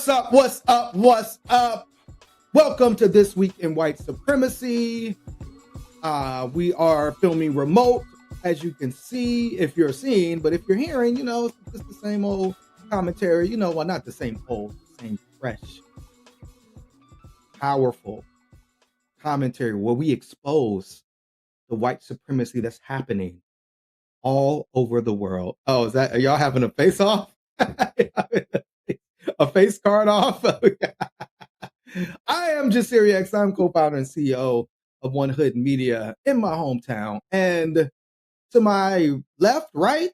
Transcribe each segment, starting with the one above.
What's up? What's up? What's up? Welcome to This Week in White Supremacy. We are filming remote, as you can see, if you're seeing, but if you're hearing, it's just the same old commentary, well, not the same old, the same fresh, powerful commentary where we expose the white supremacy that's happening all over the world. Oh, are y'all having a face off? A face card off? I am Jasiri X. I'm co-founder and CEO of One Hood Media in my hometown. And to my left, right,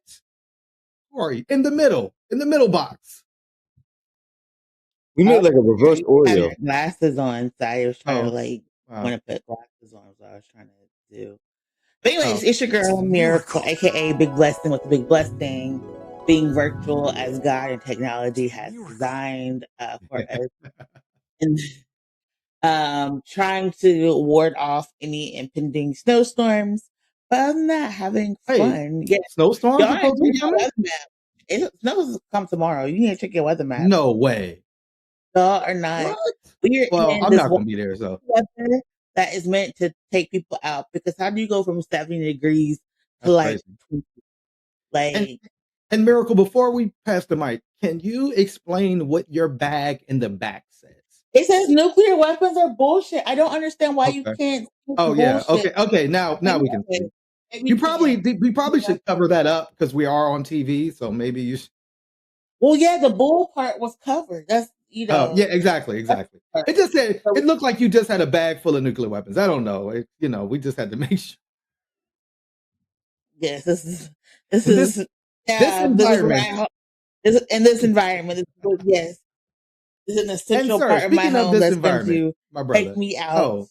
who are you? In the middle box. We made like a reverse Oreo. Glasses on, so I was trying to want to put glasses on, so I was trying to do. But anyways, it's your girl Miracle, aka Big Blessing with the Big Blessing, being virtual as God and technology has designed for us, and trying to ward off any impending snowstorms. But other than that, having fun. Yeah, snowstorms are supposed to be coming? Snows come tomorrow. You need to check your weather map. No way. Y'all are not. Well, I'm not going to be there, so. Weather that is meant to take people out, because how do you go from 70 degrees to That's crazy. And Miracle, before we pass the mic, can you explain what your bag in the back says? It says nuclear weapons are bullshit. I don't understand why you can't. Oh yeah. Okay. Now we can see. We probably should cover that up because we are on TV. So maybe you should. Well, yeah, the bull part was covered. That's Oh yeah, exactly. It just said it looked like you just had a bag full of nuclear weapons. I don't know. We just had to make sure. Yes, this environment. In this environment, yes, this is an essential part of my home that's going to take me out.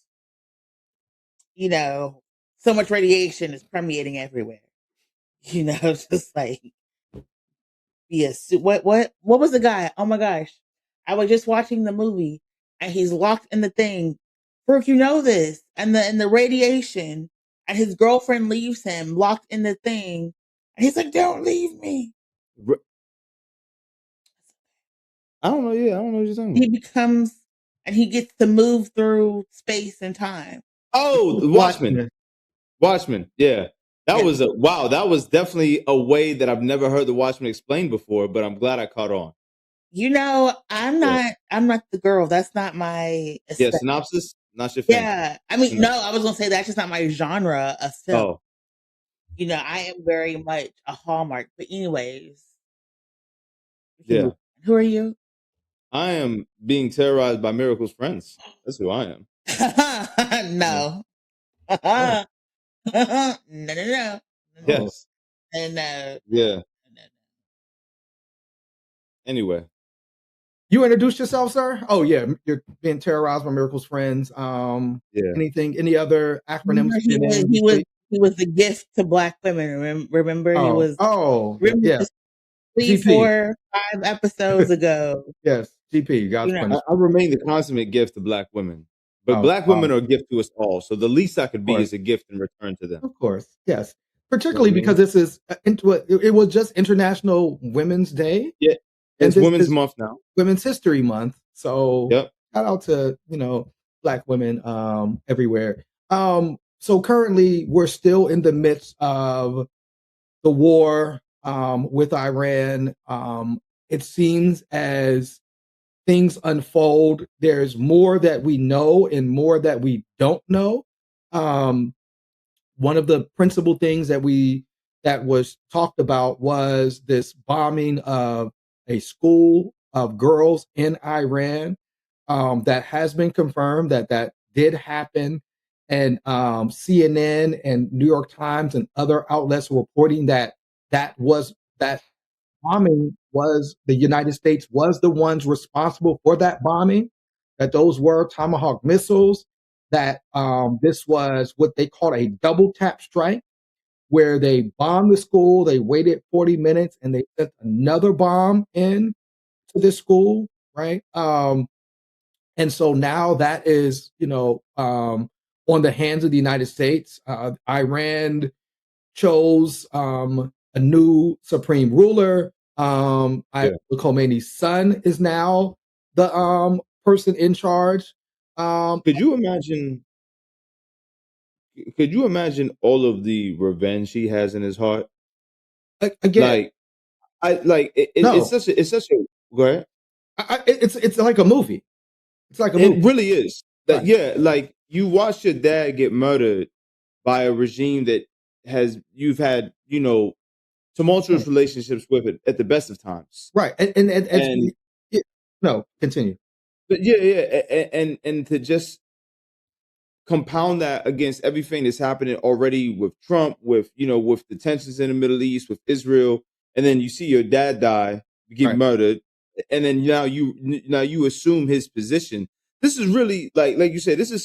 So much radiation is permeating everywhere. Just like, yes. What was the guy? Oh my gosh. I was just watching the movie and he's locked in the thing. Brooke, you know this. And the radiation, and his girlfriend leaves him locked in the thing. And he's like, don't leave me. I don't know. Yeah, I don't know what you're talking about. He becomes, and he gets to move through space and time. Oh, the Watchmen. Yeah. That was definitely a way that I've never heard the Watchmen explained before, but I'm glad I caught on. I'm not the girl. That's not my aesthetic. Synopsis? Not your thing. Yeah. I mean, no, I was gonna say that's just not my genre of film. Oh. I am very much a Hallmark. But anyways. Yeah. Who are you? I am being terrorized by Miracle's friends. That's who I am. No. No. Yes. And yeah. Anyway. You introduced yourself, sir? Oh yeah, you're being terrorized by Miracle's friends. Yeah. Any other acronyms? He was the gift to Black women. Remember, he was. Yeah. 3, 4, 5 episodes ago. Yes, GP. I remain the consummate gift to Black women, but Black women are a gift to us all. So the least I could be is a gift in return to them. Of course, yes. Particularly because this is it was just International Women's Day. Yeah, it's Women's Month now. Women's History Month. So shout out to Black women everywhere. So currently we're still in the midst of the war with Iran. It seems as things unfold, there's more that we know and more that we don't know. One of the principal things that was talked about was this bombing of a school of girls in Iran. That has been confirmed that did happen. And CNN and New York Times and other outlets reporting that bombing was the United States was the ones responsible for that bombing, that those were Tomahawk missiles, that this was what they called a double tap strike, where they bombed the school, they waited 40 minutes, and they sent another bomb in to this school, right? And so now that is, on the hands of the United States. Iran chose a new supreme ruler. Khomeini's son is now the person in charge. Could you imagine? Could you imagine all of the revenge he has in his heart? Again, It's no, such a go ahead. it's like a movie. It's like a It movie, really is. That right? yeah, like you watched your dad get murdered by a regime that you've had, tumultuous Right. relationships with it at the best of times. Right. And And no, continue. but yeah, and to just compound that against everything that's happening already with Trump, with with the tensions in the Middle East, with Israel, and then you see your dad die, get Right. murdered, and then now you assume his position. This is really like you said, this is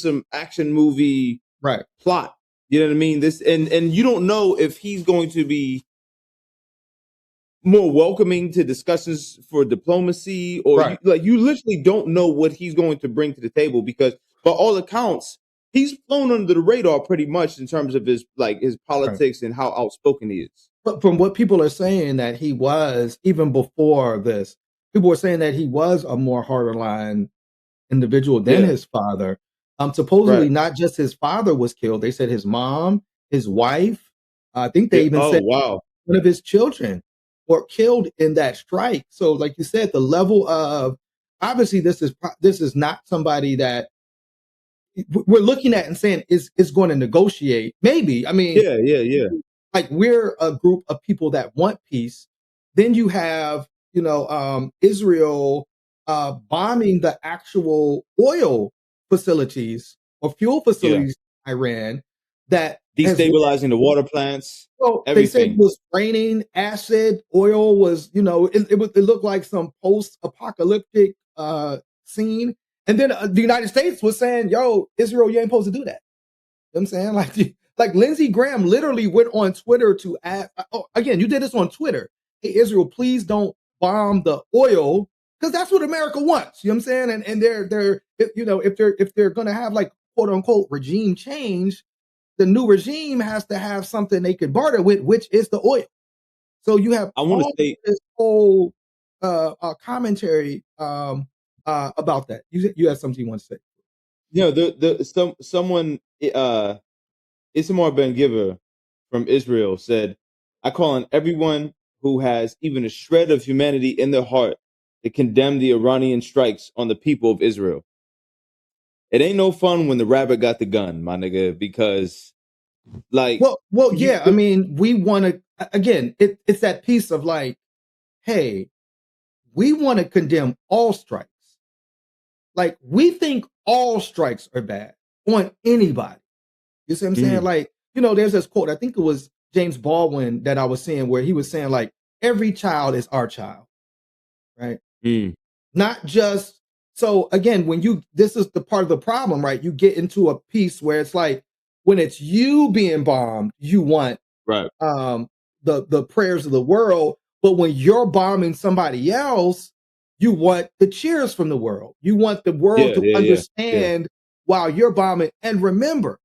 some action movie Right. plot. You know what I mean? This and you don't know if he's going to be more welcoming to discussions for diplomacy, or Right. you literally don't know what he's going to bring to the table, because by all accounts he's flown under the radar pretty much in terms of his politics and how outspoken he is. But from what people are saying, that he was, even before this, people were saying that he was a more harder line individual than Yeah. his father. Supposedly Right. not just his father was killed. They said his mom, his wife, I think they even Oh said wow. one of his children were killed in that strike. So, like you said, the level of, obviously this is not somebody that we're looking at and saying is going to negotiate. Maybe, I mean, Yeah. like, we're a group of people that want peace. Then you have, Israel bombing the actual oil facilities or fuel facilities in Iran that has, Destabilizing the water plants, well, they said it everything. was raining acid. Oil was, it looked like some post-apocalyptic scene. And then the United States was saying, "Yo, Israel, you ain't supposed to do that." You know what I'm saying? Like Lindsey Graham literally went on Twitter to ask, oh, again, you did this on Twitter. Hey, Israel, please don't bomb the oil, because that's what America wants. You know what I'm saying? And if they're going to have, like, quote unquote regime change, the new regime has to have something they can barter with, which is the oil. So you have I want to all say, this whole commentary about that. You have something you want to say? someone Itamar Ben Giver from Israel said, "I call on everyone who has even a shred of humanity in their heart to condemn the Iranian strikes on the people of Israel. It ain't no fun when the rabbit got the gun, my nigga, because like Well, you, yeah. I mean, we want to, again. It's that piece of, like, hey, we want to condemn all strikes. Like, we think all strikes are bad on anybody. You see what I'm saying? Like, there's this quote. I think it was James Baldwin that I was seeing, where he was saying, like, every child is our child, right? Not just, so again, this is the part of the problem, right? You get into a piece where it's like, when it's you being bombed, you want right. The prayers of the world, but when you're bombing somebody else, you want the cheers from the world. You want the world to Yeah. understand while you're bombing. And remember,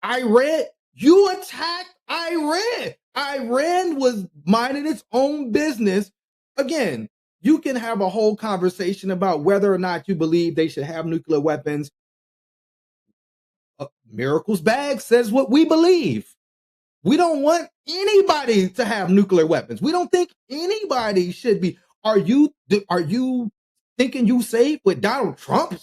Iran, you attacked Iran. Iran was minding its own business. Again, you can have a whole conversation about whether or not you believe they should have nuclear weapons. Miracle's Bag says what we believe. We don't want anybody to have nuclear weapons. We don't think anybody should be. Are you thinking you safe with Donald Trump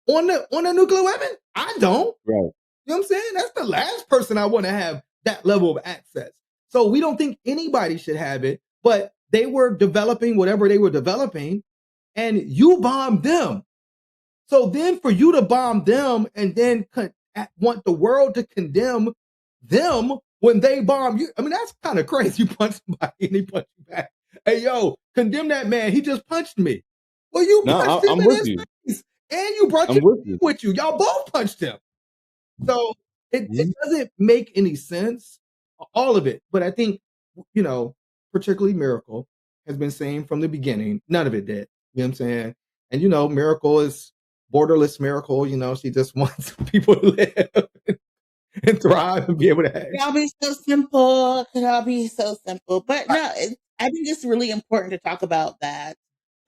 on a nuclear weapon? I don't. Right. You know what I'm saying? That's the last person I want to have that level of access. So we don't think anybody should have it, but they were developing whatever they were developing, and you bombed them. So then for you to bomb them and then want the world to condemn them when they bomb you, I mean, that's kind of crazy. You punch somebody and he punch you back. Hey, yo, condemn that man. He just punched me. Well, you punched him I'm in with his you. face, and you brought your team with you. Y'all both punched him. So it doesn't make any sense, all of it. But I think, particularly Miracle has been saying from the beginning, none of it did. You know what I'm saying? And, Miracle is borderless Miracle. She just wants people to live and thrive and be able to have. It could all be so simple. It could all be so simple. But no, I think it's really important to talk about that.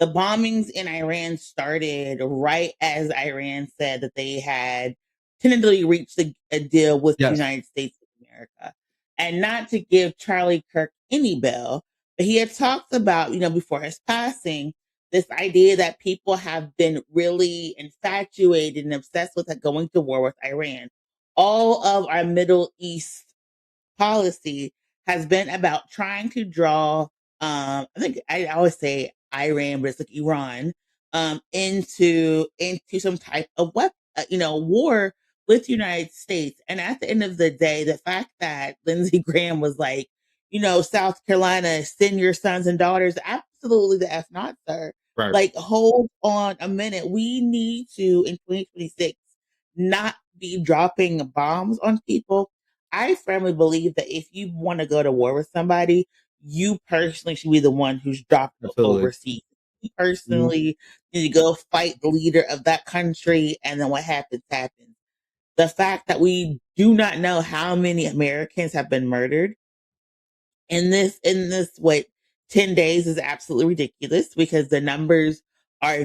The bombings in Iran started right as Iran said that they had tentatively reached a deal with the United States of America. And not to give Charlie Kirk any bail, but he had talked about, before his passing, this idea that people have been really infatuated and obsessed with going to war with Iran. All of our Middle East policy has been about trying to draw, I think I always say Iran, but it's like Iran, into some type of war with the United States. And at the end of the day, the fact that Lindsey Graham was like, South Carolina, send your sons and daughters, absolutely the F not, sir. Right. Like, hold on a minute. We need to, in 2026, not be dropping bombs on people. I firmly believe that if you want to go to war with somebody, you personally should be the one who's dropped overseas. You personally need to go fight the leader of that country, and then what happens, happens. The fact that we do not know how many Americans have been murdered in this 10 days is absolutely ridiculous, because the numbers are,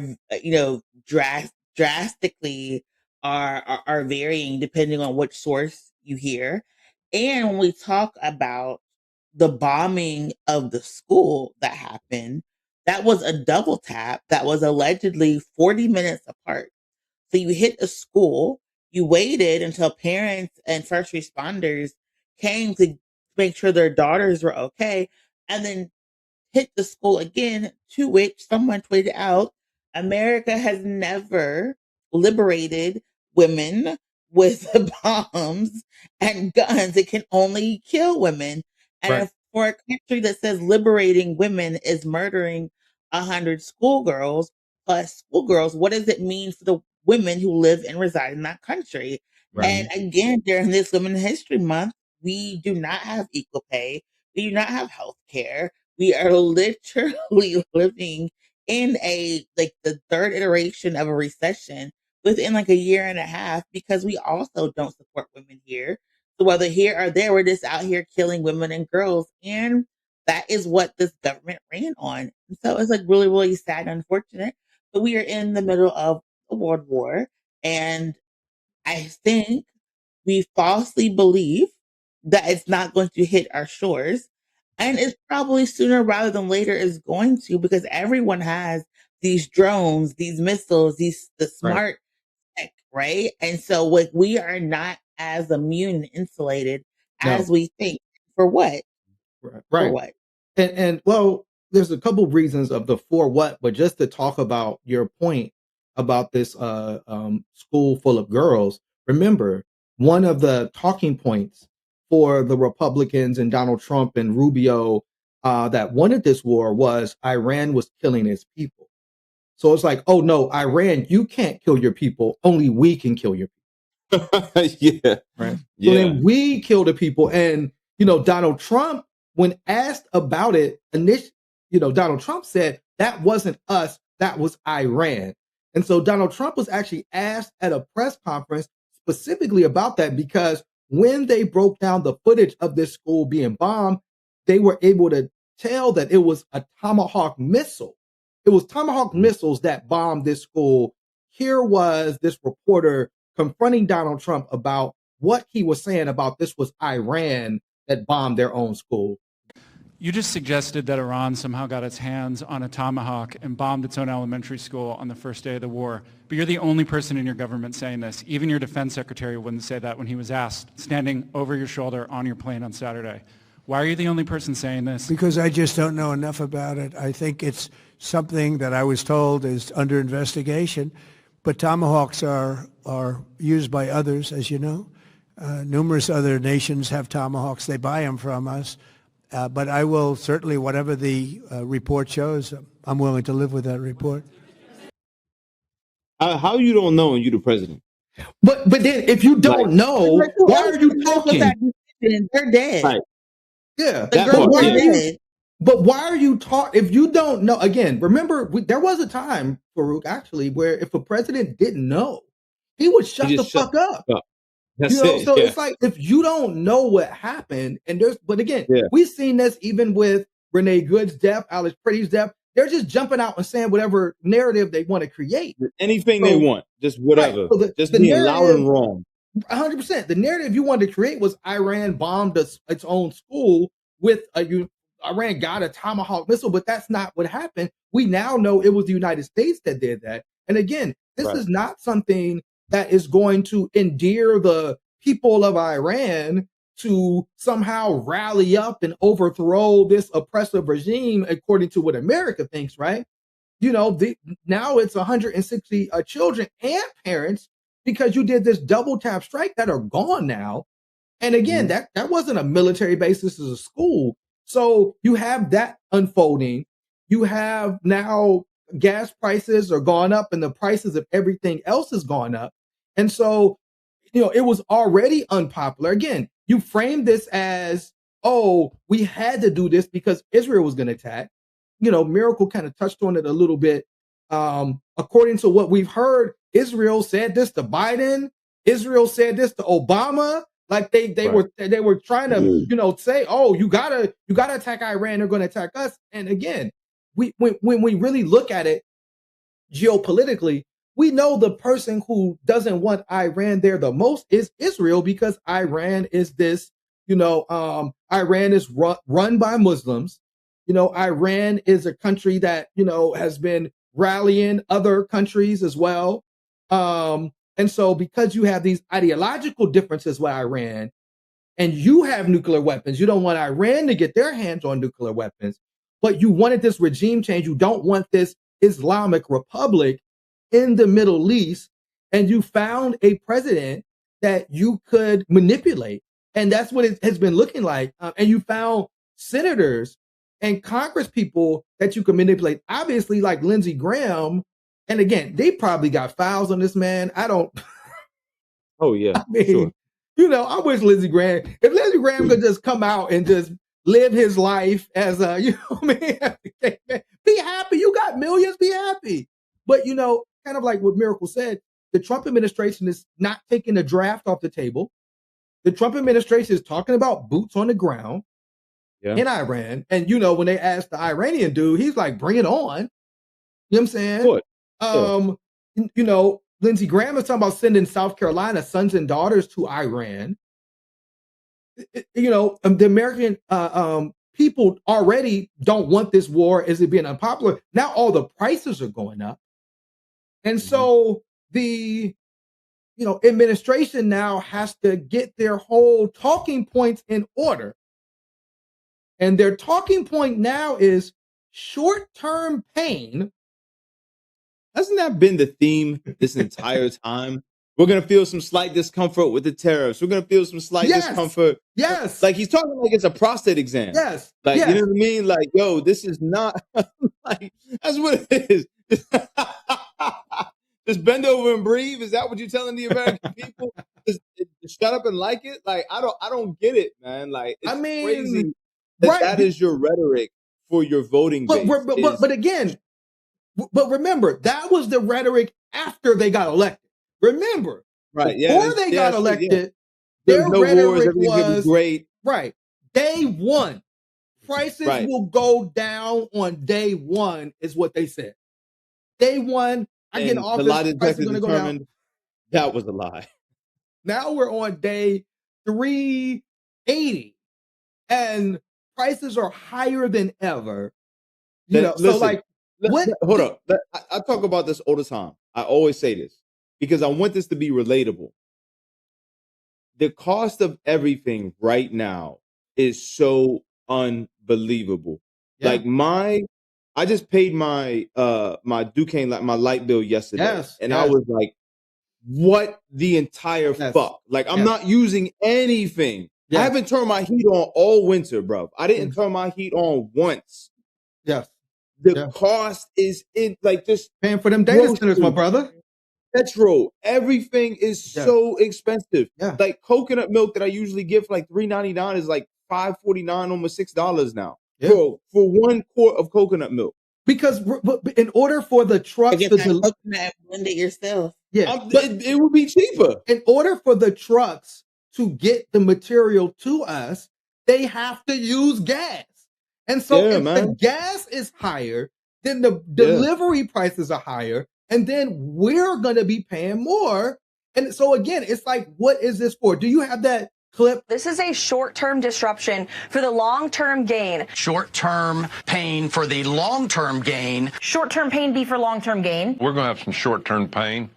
drastically are varying depending on which source you hear. And when we talk about the bombing of the school that happened, that was a double tap that was allegedly 40 minutes apart. So you hit a school, you waited until parents and first responders came to make sure their daughters were okay, and then hit the school again, to which someone tweeted out, America has never liberated women with bombs and guns. It can only kill women. And for a country that says liberating women is murdering 100 schoolgirls, what does it mean for the women who live and reside in that country? And again, during this Women's History Month, we do not have equal pay. We do not have health care. We are literally living in the third iteration of a recession within a year and a half, because we also don't support women here. So whether here or there, we're just out here killing women and girls. And that is what this government ran on. And so it's really, really sad and unfortunate. But we are in the middle of a world war. And I think we falsely believe that it's not going to hit our shores. And it's probably sooner rather than later is going to, because everyone has these drones, these missiles, the smart tech, right? And so we are not as immune and insulated as we think. For what? Right. For what? And well, there's a couple reasons of the for what, but just to talk about your point about this school full of girls, remember, one of the talking points for the Republicans and Donald Trump and Rubio that wanted this war was Iran was killing its people. So it's like, oh no, Iran, you can't kill your people. Only we can kill your people. Yeah. Right. Yeah. So then we kill the people. And, Donald Trump, when asked about it, Donald Trump said that wasn't us, that was Iran. And so Donald Trump was actually asked at a press conference specifically about that, because when they broke down the footage of this school being bombed, they were able to tell that it was a Tomahawk missile. It was Tomahawk missiles that bombed this school. Here was this reporter confronting Donald Trump about what he was saying about this was Iran that bombed their own school. You just suggested that Iran somehow got its hands on a Tomahawk and bombed its own elementary school on the first day of the war. But you're the only person in your government saying this. Even your defense secretary wouldn't say that when he was asked, standing over your shoulder on your plane on Saturday. Why are you the only person saying this? Because I just don't know enough about it. I think it's something that I was told is under investigation. But Tomahawks are used by others, as you know. Numerous other nations have Tomahawks. They buy them from us. But I will certainly, whatever the report shows, I'm willing to live with that report. How you don't know and you the president? But then if you don't know, why are you talking? They're dead. Right. Yeah. But why are you talking? If you don't know, again, remember, there was a time, Farouk, actually, where if a president didn't know, he would shut the fuck up. It's like, if you don't know what happened, but again, we've seen this even with Renee Good's death, Alex Pretty's death. they're just jumping out and saying whatever narrative they want to create. Anything they want, just whatever. Right. So just the being loud and wrong. 100%. The narrative you wanted to create was Iran bombed its own school with Iran got a tomahawk missile, but that's not what happened. We now know it was the United States that did that. And again, this is not something that is going to endear the people of Iran to somehow rally up and overthrow this oppressive regime, according to what America thinks, right? You know, now it's 160 children and parents because you did this double tap strike that are gone now. And again, that wasn't a military base, this is a school. So you have that unfolding. You have now gas prices are gone up and the prices of everything else has gone up. And so, you know, it was already unpopular. Again, you framed this as, oh, we had to do this because Israel was going to attack. You know, Miracle kind of touched on it a little bit. According to what we've heard, Israel said this to Biden. Israel said this to Obama. Like they were trying to, you know, say, oh, you gotta attack Iran, they're going to attack us. And again, when we really look at it geopolitically, we know the person who doesn't want Iran there the most is Israel, because Iran is this, you know, Iran is run by Muslims. You know, Iran is a country that, you know, has been rallying other countries as well. And so because you have these ideological differences with Iran and you have nuclear weapons, you don't want Iran to get their hands on nuclear weapons, but you wanted this regime change. You don't want this Islamic Republic in the Middle East. And you found a president that you could manipulate. And that's what it has been looking like. And you found senators and Congress people that you can manipulate, obviously, like Lindsey Graham. And again, they probably got files on this man. I don't. Oh, yeah. I mean, sure. You know, I wish if Lindsey Graham could just come out and just live his life as a, you know what I mean? Be happy. You got millions, be happy. But, you know, kind of like what Miracle said, the Trump administration is not taking the draft off the table. The Trump administration is talking about boots on the ground in Iran. And, you know, when they asked the Iranian dude, he's like, bring it on. You know what I'm saying? What? You know, Lindsey Graham is talking about sending South Carolina sons and daughters to Iran. You know, the American people already don't want this war as it being unpopular. Now all the prices are going up. And so the, you know, administration now has to get their whole talking points in order. And their talking point now is short-term pain. Hasn't that been the theme this entire time? We're going to feel some slight discomfort with the tariffs. We're going to feel some slight discomfort. Yes. Like he's talking like it's a prostate exam. Yes. Like, you know what I mean? Like, yo, this is not like, that's what it is. Just bend over and breathe. Is that what you're telling the American people? Just shut up and like it. Like, I don't get it, man. Like, it's crazy that is your rhetoric for your voting base. But again, but remember, that was the rhetoric after they got elected. Remember, before they got elected, their rhetoric was great. Right. Day one, prices will go down on day one, is what they said. Day one, I get in office, the lie prices detector are going to go down. That was a lie. Now we're on day 380, and prices are higher than ever. You know, listen, so like, hold up. I talk about this all the time. I always say this because I want this to be relatable. The cost of everything right now is so unbelievable. Yeah. Like I just paid my my Duquesne, like my light bill yesterday, and I was like, "What the entire fuck?" Like I'm not using anything. I haven't turned my heat on all winter, bro. I didn't turn my heat on once. Yes. The cost is in like this paying for them data centers, my brother. Petrol, everything is so expensive. Yeah. Like coconut milk that I usually get for like $3.99 is like $5.49, almost $6 now. Yeah. For 1 quart of coconut milk. Because in order for the trucks to coconut blend it yourself. It would be cheaper. In order for the trucks to get the material to us, they have to use gas. And so if the gas is higher, then the delivery prices are higher, and then we're going to be paying more. And so again, it's like, what is this for? Do you have that clip? This is a short-term disruption for the long-term gain. Short-term pain for the long-term gain. Short-term pain be for long-term gain. We're going to have some short-term pain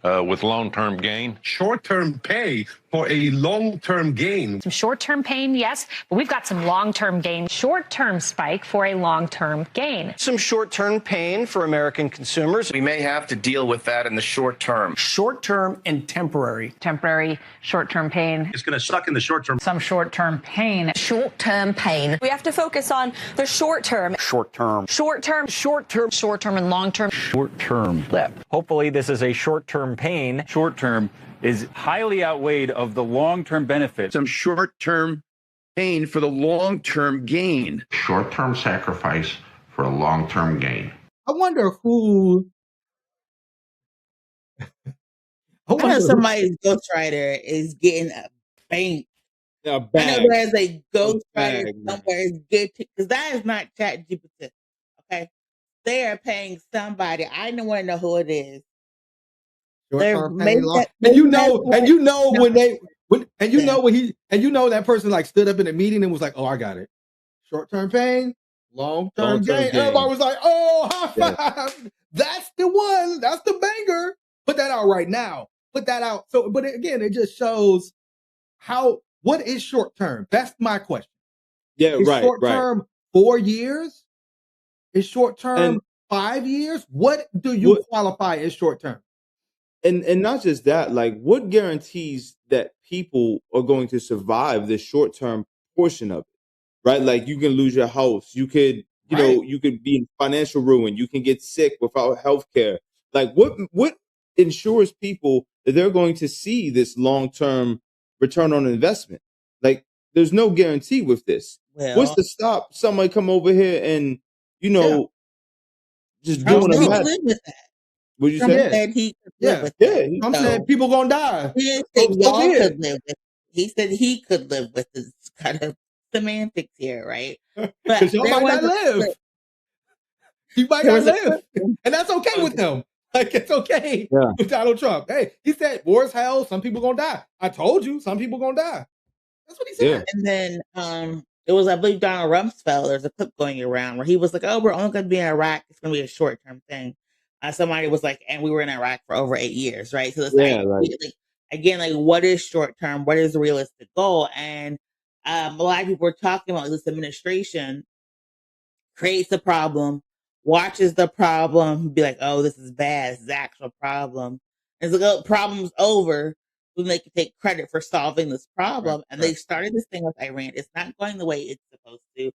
with long-term gain. Short-term pay for a long-term gain. Some short-term pain, yes, but we've got some long-term gain. Short-term spike for a long-term gain. Some short-term pain for American consumers. We may have to deal with that in the short term. Short-term and temporary. Temporary short-term pain. It's going to suck in the short term. Some short-term pain. Short-term pain. We have to focus on the short-term. Short-term. Short-term. Short-term. Short-term and long-term. Short-term blip. Hopefully this is a short-term pain. Short-term is highly outweighed of the long-term benefits. Some short-term pain for the long-term gain. Short-term sacrifice for a long-term gain. I wonder who. I know somebody's ghostwriter is getting a bank. A I bag. know there's a ghostwriter bag, somewhere is getting, because that is not ChatGPT. Okay, they are paying somebody. I don't want to know who it is. Short-term pain, and you know that person like stood up in a meeting and was like, "Oh, I got it. Short-term pain, long-term gain." Everybody was like, "Oh, high five! That's the one. That's the banger. Put that out right now. Put that out." So, but again, it just shows what is short-term. That's my question. Yeah, Is right, short-term 4 years? Is short-term 5 years? What do you qualify as short-term? And not just that, like, what guarantees that people are going to survive the short term portion of it, right? Like, you can lose your house, you could, you could be in financial ruin, you can get sick without health care. Like, what ensures people that they're going to see this long term return on investment? Like, there's no guarantee with this. Well, What's to stop somebody come over here and just doing a mess? What'd you Trump say? said he could live with it. I'm saying people gonna die. He didn't say y'all could live with it. He said he could live with it. It's kind of semantics here, right? But Because y'all might not live. He might not live. And that's okay with him. Like, it's okay with Donald Trump. Hey, he said, war's hell, some people gonna die. I told you, some people gonna die. That's what he said. And then it was, I believe, Donald Rumsfeld. There's a clip going around where he was like, "Oh, we're only going to be in Iraq. It's going to be a short-term thing." Somebody was like, "And we were in Iraq for over 8 years, right?" So it's like, what is short-term? What is the realistic goal? And a lot of people were talking about this administration creates the problem, watches the problem, be like, "Oh, this is bad. This is the actual problem." And it's like, "Oh, problem's over." When they can take credit for solving this problem. And they started this thing with Iran. It's not going the way it's supposed to.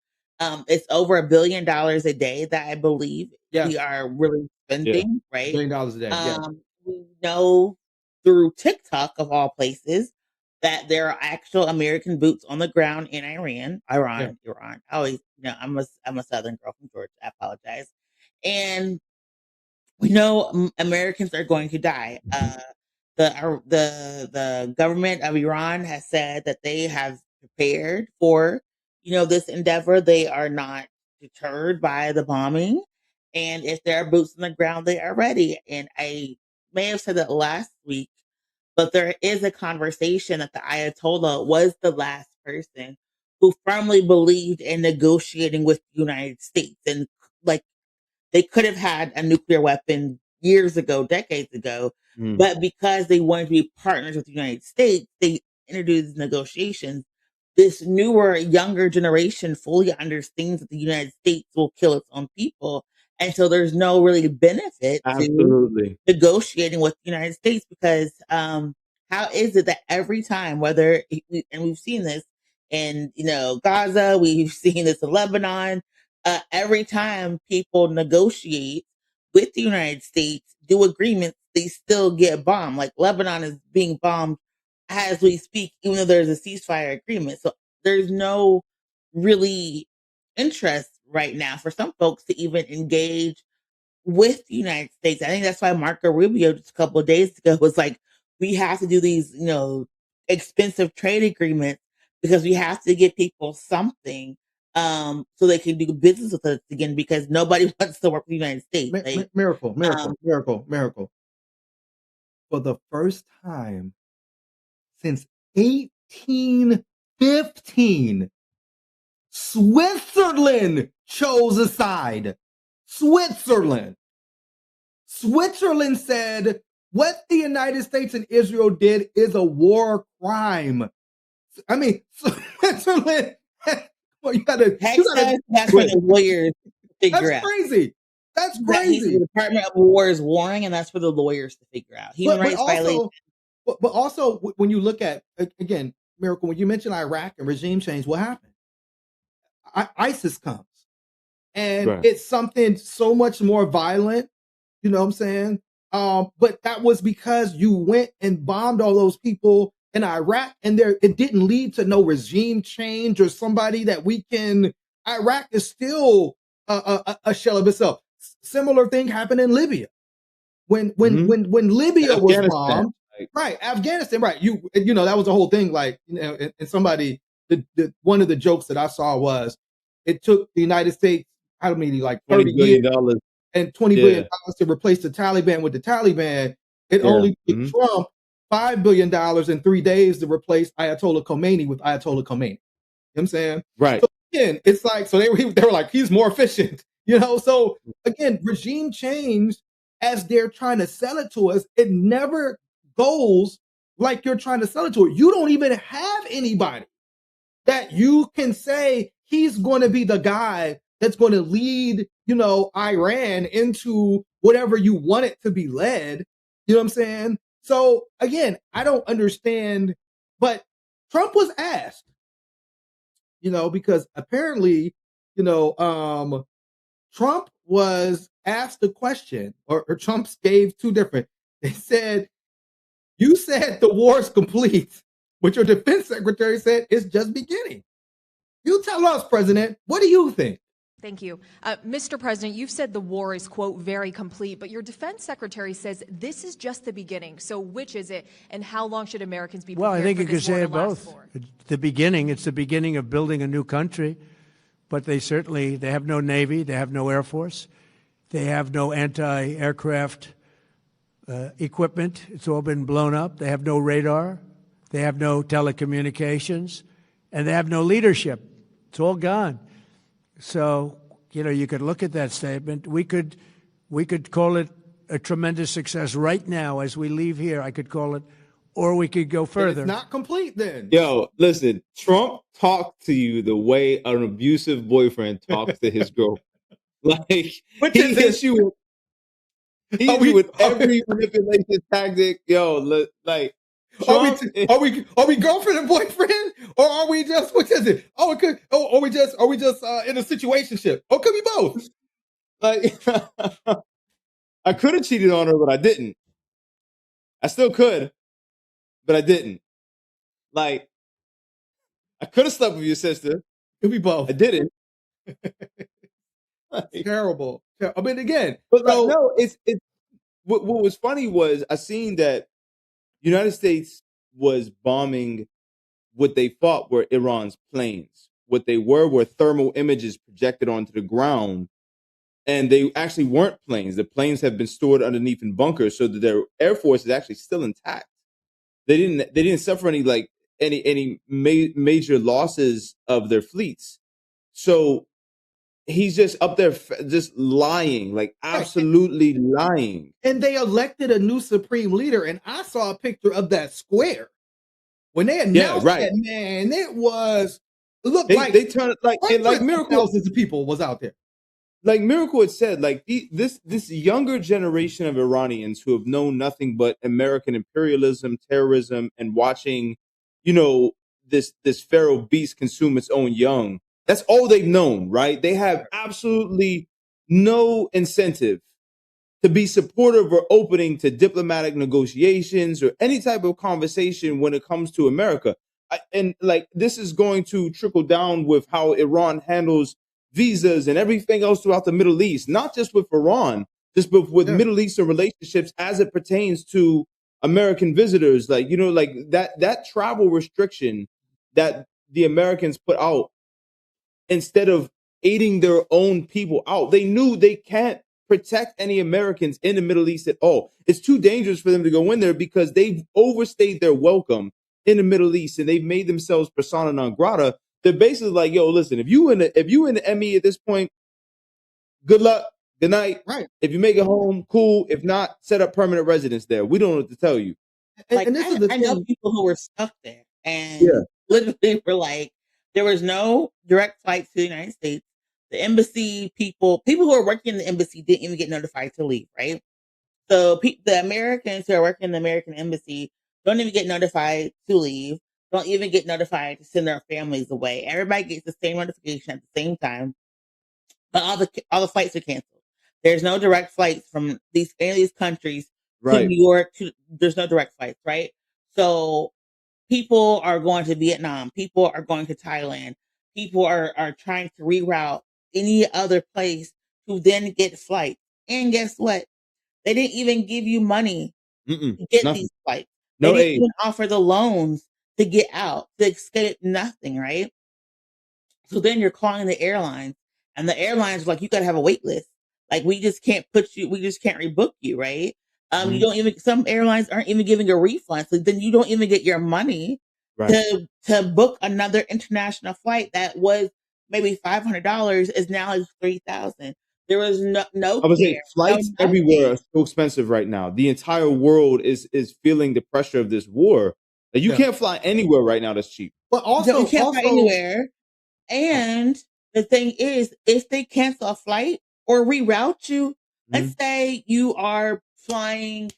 It's over $1 billion a day that I believe we are really spending, right? $1 billion a day. We know through TikTok, of all places, that there are actual American boots on the ground in Iran. I always, I'm a Southern girl from Georgia. I apologize. And we know Americans are going to die. The government of Iran has said that they have prepared for, this endeavor. They are not deterred by the bombing. And if there are boots on the ground, they are ready. And I may have said that last week, but there is a conversation that the Ayatollah was the last person who firmly believed in negotiating with the United States. And like, they could have had a nuclear weapon years ago, decades ago, but because they wanted to be partners with the United States, they introduced negotiations. This newer, younger generation fully understands that the United States will kill its own people. And so there's no really benefit to negotiating with the United States because how is it that every time, and we've seen this in, Gaza, we've seen this in Lebanon, every time people negotiate with the United States, do agreements, they still get bombed. Like Lebanon is being bombed as we speak, even though there's a ceasefire agreement. So there's no really interest right now for some folks to even engage with the United States. I think that's why Marco Rubio just a couple of days ago was like, we have to do these, expensive trade agreements because we have to give people something so they can do business with us again because nobody wants to work with the United States. Miracle. For the first time since 1815, Switzerland chose a side. Switzerland said what the United States and Israel did is a war crime. I mean, Switzerland. Well, you gotta. That's for the lawyers to figure out. That's crazy. The Department of War is warring, and that's for the lawyers to figure out. Human rights violations. But also, when you look at, again, Miracle, when you mention Iraq and regime change, what happened? ISIS comes. And it's something so much more violent, you know what I'm saying? But that was because you went and bombed all those people in Iraq, and it didn't lead to no regime change or somebody that we can. Iraq is still a shell of itself. Similar thing happened in Libya. When Libya was bombed, right? Afghanistan, right? You know that was the whole thing. Like, you know, and somebody, one of the jokes that I saw was it took the United States, how many, like 30 years and $20 billion to replace the Taliban with the Taliban. It only took Trump $5 billion in 3 days to replace Ayatollah Khomeini with Ayatollah Khomeini. You know what I'm saying? Right. So again, it's like, so they were like, he's more efficient, you know? So again, regime change, as they're trying to sell it to us, it never goes like you're trying to sell it to it. You don't even have anybody that you can say he's going to be the guy that's going to lead, you know, Iran into whatever you want it to be led. You know what I'm saying? So again, I don't understand, but Trump was asked, you know, because apparently, you know, Trump was asked a question, or Trump gave two different. They said, you said the war's complete, but your defense secretary said it's just beginning. You tell us, President, what do you think? Thank you. Mr. President, you've said the war is, quote, very complete, but your defense secretary says this is just the beginning. So which is it, and how long should Americans be prepared Well, I think for you could this war say to it last both. for? It's the beginning of building a new country, but they have no Navy, they have no Air Force, they have no anti-aircraft equipment. It's all been blown up. They have no radar, they have no telecommunications, and they have no leadership. It's all gone. So, you know, you could look at that statement. We could call it a tremendous success right now as we leave here. I could call it, or we could go further. It's not complete then. Yo, listen, Trump talked to you the way an abusive boyfriend talks to his girl. Like, he hits you with every manipulation tactic. Yo, like, Trump, are we girlfriend and boyfriend, or are we just, what is it? Oh, are we just in a situationship? Or could be both. Like, I could have cheated on her, but I didn't. I still could, but I didn't. Like, I could have slept with your sister. Could be both. I didn't. Like, terrible. I mean, again, but like, no, it's what was funny was I seen that United States was bombing what they thought were Iran's planes. What they were thermal images projected onto the ground, and they actually weren't planes. The planes have been stored underneath in bunkers, so that their air force is actually still intact. They didn't suffer any major losses of their fleets. So he's just up there just lying, like absolutely lying. And they elected a new supreme leader, and I saw a picture of that square when they announced that. Man, it looked like they turned like Miracle. Thousands of people was out there. Like Miracle had said, like this younger generation of Iranians who have known nothing but American imperialism, terrorism, and watching, you know, this feral beast consume its own young. That's all they've known, right? They have absolutely no incentive to be supportive or opening to diplomatic negotiations or any type of conversation when it comes to America. And like, this is going to trickle down with how Iran handles visas and everything else throughout the Middle East, not just with Iran, just with Middle Eastern relationships as it pertains to American visitors. Like, you know, like that travel restriction that the Americans put out instead of aiding their own people out. They knew they can't protect any Americans in the Middle East at all. It's too dangerous for them to go in there because they've overstayed their welcome in the Middle East and they've made themselves persona non grata. They're basically like, yo, listen, if you in the ME at this point, good luck, good night. Right. If you make it home, cool. If not, set up permanent residence there. We don't know what to tell you. Like, and this is the I know thing. people who were stuck there and literally were like, there was no direct flights to the United States. The embassy people who are working in the embassy didn't even get notified to leave, right? So the Americans who are working in the American embassy don't even get notified to leave, don't even get notified to send their families away. Everybody gets the same notification at the same time, but all the flights are canceled. There's no direct flights from any of these countries to New York. There's no direct flights, right? So people are going to Vietnam. People are going to Thailand. People are trying to reroute any other place to then get flights. And guess what? They didn't even give you money to get these flights. They didn't even offer the loans to get out, to escape nothing, right? So then you're calling the airlines, and the airlines are like, you got to have a wait list. Like, we just can't rebook you, right? You don't even, some airlines aren't even giving a refund. So then you don't even get your money to book another international flight that was maybe $500 is now like $3,000. There was no I would say flights everywhere are so expensive right now. The entire world is feeling the pressure of this war. Like, you can't fly anywhere right now that's cheap. But also, you can't fly anywhere. And the thing is, if they cancel a flight or reroute you, let's say you are flying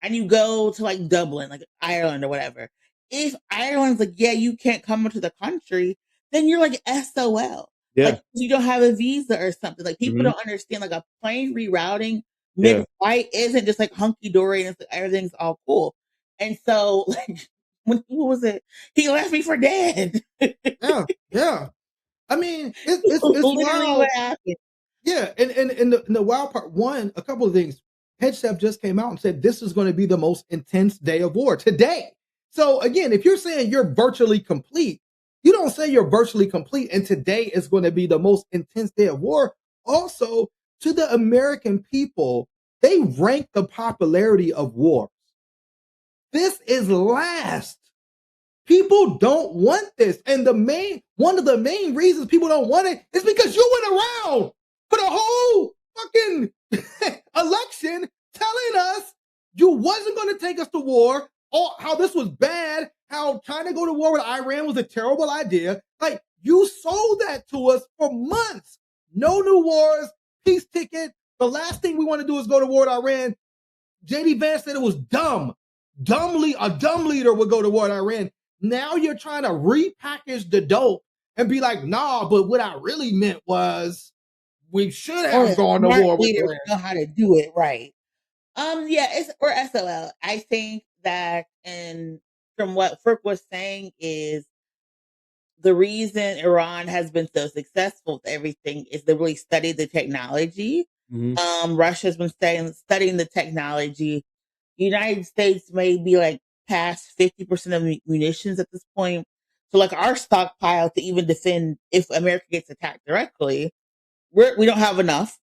and you go to like Dublin, like Ireland or whatever. If Ireland's like, yeah, you can't come into the country, then you're like SOL. Yeah. Like, you don't have a visa or something. Like, people don't understand, like, a plane rerouting mid-flight isn't just like hunky dory and it's like everything's all cool. And so, like, what was it? He left me for dead. Yeah. I mean, it's literally wild. what happened. Yeah, and the wild part, one, a couple of things. Head chef just came out and said this is going to be the most intense day of war today. So again, if you're saying you're virtually complete, you don't say you're virtually complete, and today is going to be the most intense day of war. Also, to the American people, they rank the popularity of wars. This is last. People don't want this. And one of the main reasons people don't want it is because you went around for the whole fucking election telling us you wasn't going to take us to war, or how this was bad, how trying to go to war with Iran was a terrible idea. Like, you sold that to us for months. No new wars, peace ticket. The last thing we want to do is go to war with Iran. J.D. Vance said it was dumb. A dumb leader would go to war with Iran. Now you're trying to repackage the dope and be like, nah, but what I really meant was we should have gone to war with Iran. Know how to do it right. We're SOL. I think that, and from what Frick was saying, is the reason Iran has been so successful with everything is they really studied the technology. Russia's been studying the technology. United States may be like past 50% of munitions at this point. So, like, our stockpile to even defend if America gets attacked directly, we don't have enough,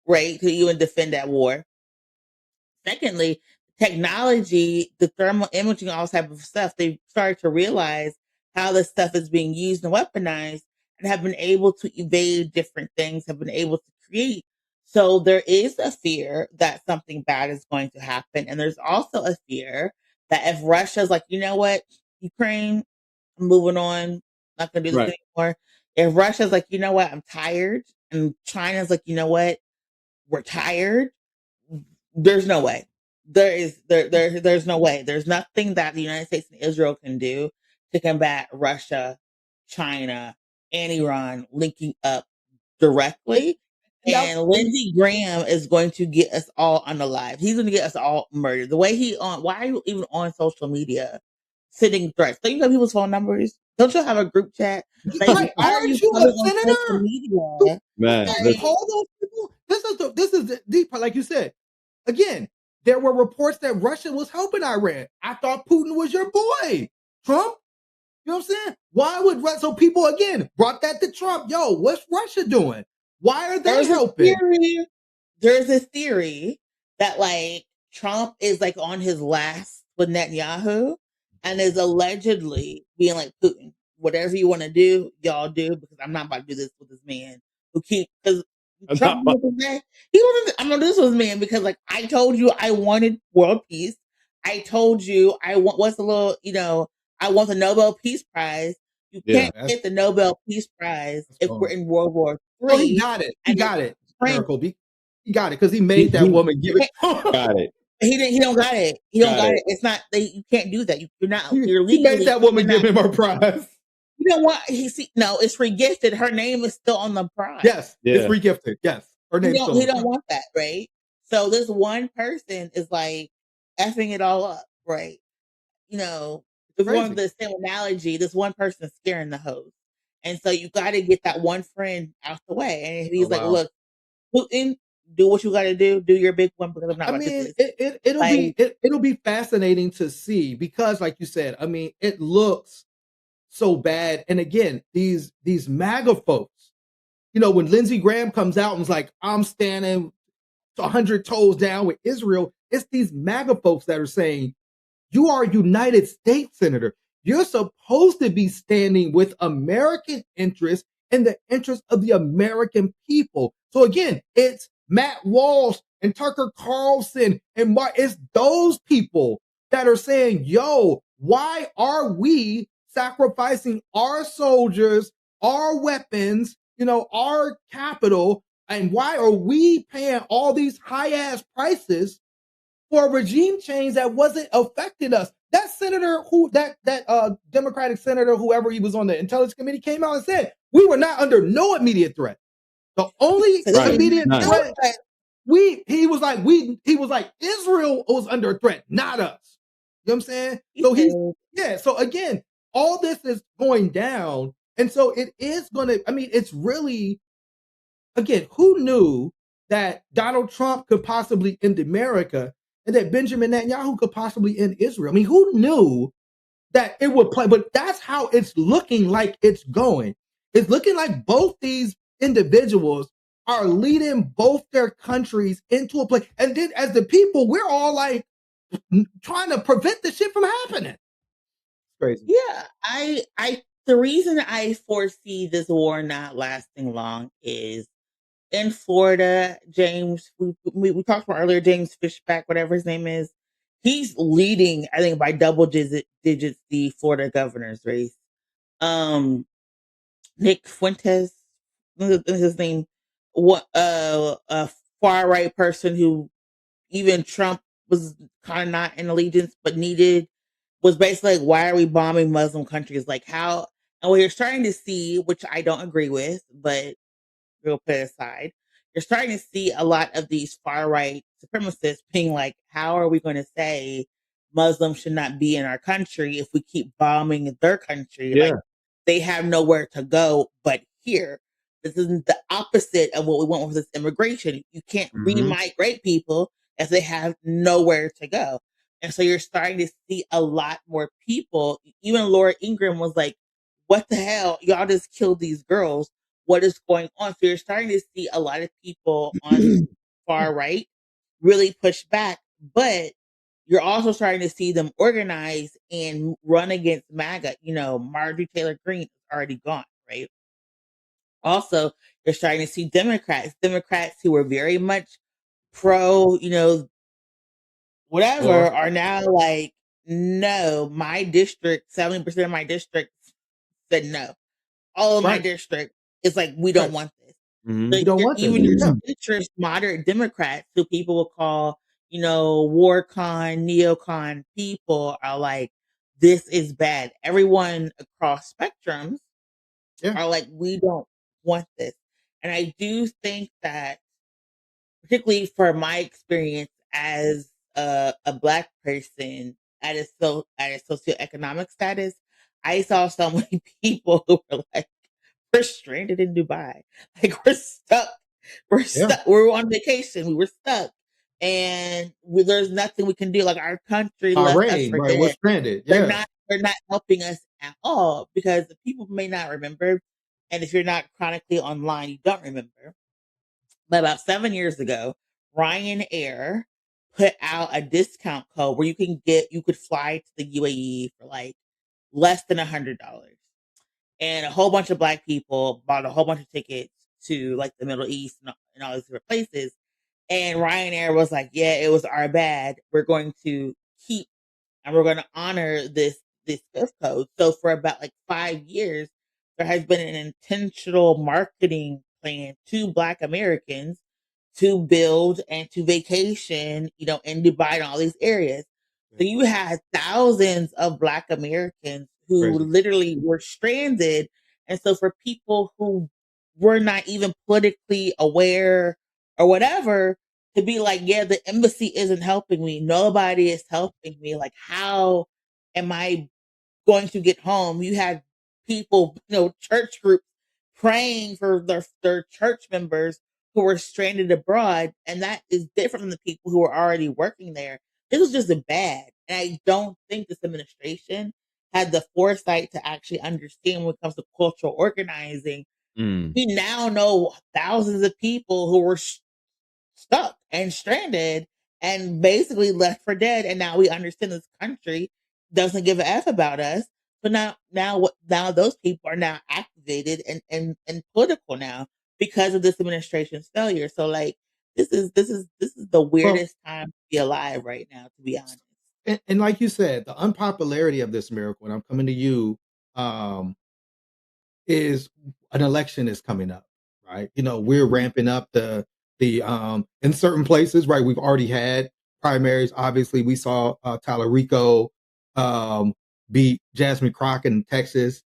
right, to even defend that war. Secondly, technology, the thermal imaging, all type of stuff, they've started to realize how this stuff is being used and weaponized, and have been able to evade different things, have been able to create. So there is a fear that something bad is going to happen. And there's also a fear that if Russia's like, you know what, Ukraine, I'm moving on, not going to do this anymore. If Russia's like, you know what, I'm tired, and China's like, you know what, we're tired, there's no way. There's no way. There's nothing that the United States and Israel can do to combat Russia, China, and Iran linking up directly. And Lindsey Graham is going to get us all unalive. He's going to get us all murdered. The way why are you even on social media sending threats? Don't you have people's phone numbers? Don't you have a group chat? Like, why are you a senator? Media? Man, call those people. This is the deep part, like you said. Again, there were reports that Russia was helping Iran. I thought Putin was your boy, Trump. You know what I'm saying? Why would so people again brought that to Trump? Yo, what's Russia doing? Why are they helping? There's a theory that like Trump is like on his last with Netanyahu and is allegedly being like, Putin, whatever you want to do, y'all do, because I'm not about to do this with this man who because Trump wasn't there. I'm gonna do this with this man because like I told you I wanted world peace. I told you I want what's a little, I want the Nobel Peace Prize. You can't get the Nobel Peace Prize if we're in World War III. Oh, he got it. He got it. Miracle. He got it because he made that woman give it. Got it. He don't got it. He don't got it. It's not. You can't do that. You're not. You're legally. He made that woman give him her prize. You know what? No, it's regifted. Her name is still on the prize. Yes, it's regifted. Yes, her name. He don't want that, right? So this one person is like effing it all up, right? If you want the same analogy, this one person is scaring the host, and so you got to get that one friend out the way. And if he's like, "Look, Putin, do what you got to do. Do your big one because I'm not." I mean, it'll be fascinating to see because, like you said, I mean, it looks so bad. And again, these MAGA folks, when Lindsey Graham comes out and is like, "I'm standing 100 toes down with Israel," it's these MAGA folks that are saying, "You are a United States senator. You're supposed to be standing with American interests and the interests of the American people." So again, it's Matt Walsh and Tucker Carlson and it's those people that are saying, yo, why are we sacrificing our soldiers, our weapons, our capital, and why are we paying all these high-ass prices for a regime change that wasn't affecting us? That senator that Democratic senator, whoever he was on the Intelligence Committee, came out and said, we were not under no immediate threat. The only immediate threat he was like Israel was under threat, not us. You know what I'm saying? So so again, all this is going down. And so it is gonna, it's really, again, who knew that Donald Trump could possibly end America and that Benjamin Netanyahu could possibly end Israel? I mean, who knew that it would play? But that's how it's looking like it's going. It's looking like both these individuals are leading both their countries into a place. And then as the people, we're all like trying to prevent the shit from happening. Crazy. Yeah. The reason I foresee this war not lasting long is in Florida, James, we talked about earlier, James Fishback, whatever his name is, he's leading, I think, by double digits, the Florida governor's race. Nick Fuentes, his name, a far right person who even Trump was kind of not in allegiance, but needed, was basically like, why are we bombing Muslim countries? Like how, and what you're starting to see, which I don't agree with, but we'll put it aside. You're starting to see a lot of these far right supremacists being like, how are we going to say Muslims should not be in our country if we keep bombing their country? Yeah. Like they have nowhere to go but here. This isn't the opposite of what we want with this immigration. You can't re-migrate people if they have nowhere to go. And so you're starting to see a lot more people. Even Laura Ingraham was like, what the hell? Y'all just killed these girls. What is going on? So you're starting to see a lot of people on the far right really push back, but you're also starting to see them organize and run against MAGA. Marjorie Taylor Greene is already gone, right? Also, you're starting to see Democrats who were very much pro, whatever, are now like, no, my district, 70% of my district said no. All of my district is like, we don't want this. We don't want this. Even your centrist moderate Democrats, who people will call, war con, neocon people, are like, this is bad. Everyone across spectrums are like, we don't want this. And I do think that, particularly for my experience as a Black person at a socioeconomic status, I saw so many people who were like, we're stranded in Dubai. Like we're stuck. We're on vacation. We were stuck. And there's nothing we can do. Like our country left us for dead. We're stranded. They're not helping us at all, because the people may not remember, and if you're not chronically online, you don't remember. But about 7 years ago, Ryanair put out a discount code where you could fly to the UAE for like less than $100. And a whole bunch of Black people bought a whole bunch of tickets to like the Middle East and all these different places. And Ryanair was like, yeah, it was our bad. We're going to keep and we're going to honor this gift code. So for about like 5 years, there has been an intentional marketing plan to Black Americans to build and to vacation, in Dubai and all these areas. So you had thousands of Black Americans who Crazy. literally were stranded. And so for people who were not even politically aware or whatever, to be like, yeah, the embassy isn't helping me. Nobody is helping me. Like, how am I going to get home? You had people, church groups praying for their church members who were stranded abroad. And that is different from the people who were already working there. This was just a bad. And I don't think this administration had the foresight to actually understand when it comes to cultural organizing. We now know thousands of people who were stuck and stranded and basically left for dead. And now we understand this country doesn't give a F about us. But now those people are now activated and political now because of this administration's failure. So like this is the weirdest time to be alive right now, to be honest. And like you said, the unpopularity of this miracle, and I'm coming to you, is an election is coming up, right? We're ramping up the in certain places, right? We've already had primaries. Obviously, we saw Tyler Rico beat Jasmine Crockett in Texas.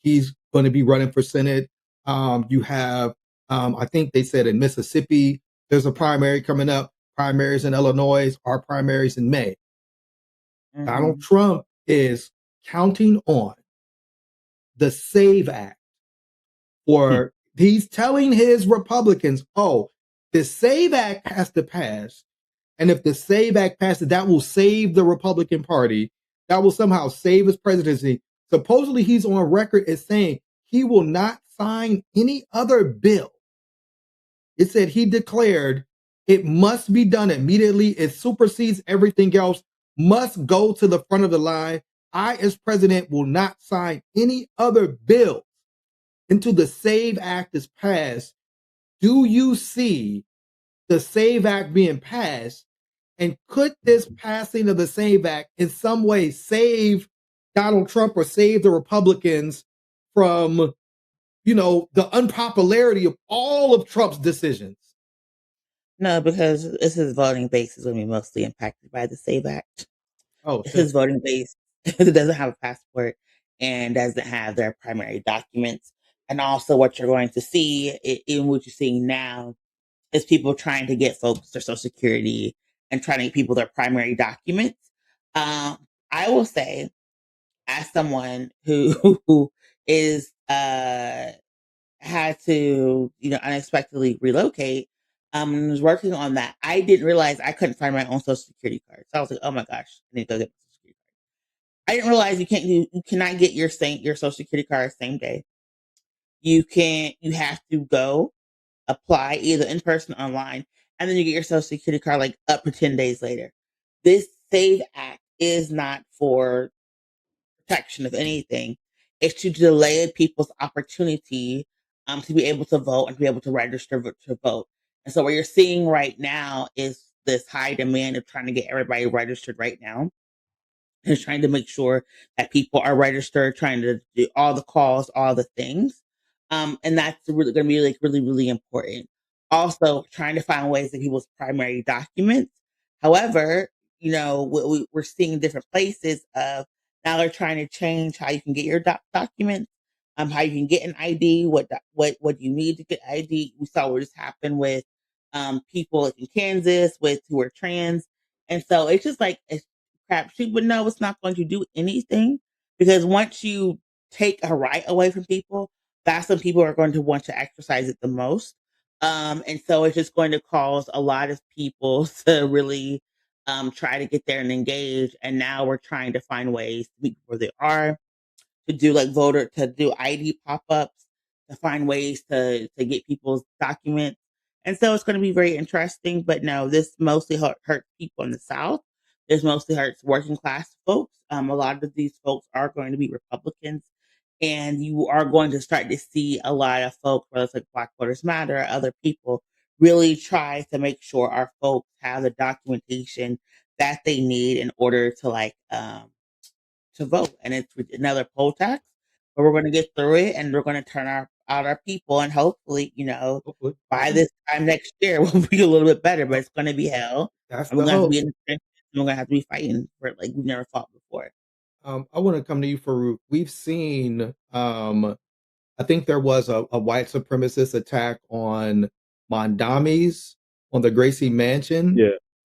He's going to be running for Senate. You have, I think they said in Mississippi, there's a primary coming up. Primaries in Illinois are primaries in May. Donald Trump is counting on the SAVE Act, or he's telling his Republicans, oh, the SAVE Act has to pass. And if the SAVE Act passes, that will save the Republican Party. That will somehow save his presidency. Supposedly, he's on record as saying he will not sign any other bill. It said he declared it must be done immediately. It supersedes everything else, must go to the front of the line. I, as president, will not sign any other bill until the SAVE Act is passed. Do you see the SAVE Act being passed? And could this passing of the SAVE Act in some way save Donald Trump or save the Republicans from, the unpopularity of all of Trump's decisions? No, because his voting base is going to be mostly impacted by the SAVE Act. Oh, his voting base doesn't have a passport and doesn't have their primary documents. And also what you're going to see, in what you're seeing now, is people trying to get folks their Social Security and trying to get people their primary documents. I will say, as someone who is had to, unexpectedly relocate, was working on that. I didn't realize I couldn't find my own Social Security card. So I was like, oh my gosh, I need to go get my Social Security card. I didn't realize you cannot get your Social Security card same day. You have to go apply either in person or online, and then you get your Social Security card like up to 10 days later. This SAVE Act is not for protection of anything. It's to delay people's opportunity to be able to vote and to be able to register to vote. And so what you're seeing right now is this high demand of trying to get everybody registered right now. And trying to make sure that people are registered, trying to do all the calls, all the things. And that's really going to be like really, really important. Also, trying to find ways that people's primary documents. However, we're seeing different places of now they're trying to change how you can get your documents, how you can get an ID, what you need to get ID. We saw what just happened with people like in Kansas who are trans, and so it's just like it's crap. She would know it's not going to do anything, because once you take a right away from people, that's when people are going to want to exercise it the most. And so it's just going to cause a lot of people to really try to get there and engage. And now we're trying to find ways to meet where they are. to do ID pop-ups, to find ways to get people's documents. And so it's going to be very interesting. But no, this mostly hurts people in the South. This mostly hurts working class folks. A lot of these folks are going to be Republicans, and you are going to start to see a lot of folks, whether it's like Black Voters Matter or other people, really try to make sure our folks have the documentation that they need in order to vote. And it's another poll tax, but we're going to get through it, and we're going to turn out our people, and hopefully, by this time next year, we'll be a little bit better. But it's going to be hell. That's And we're the going to have to hope. be in the trenches, and we're going to have to be fighting for it like we've never fought before. I want to come to you, Farouk. We've seen, I think there was a white supremacist attack on Mondami's on the Gracie Mansion. Yeah.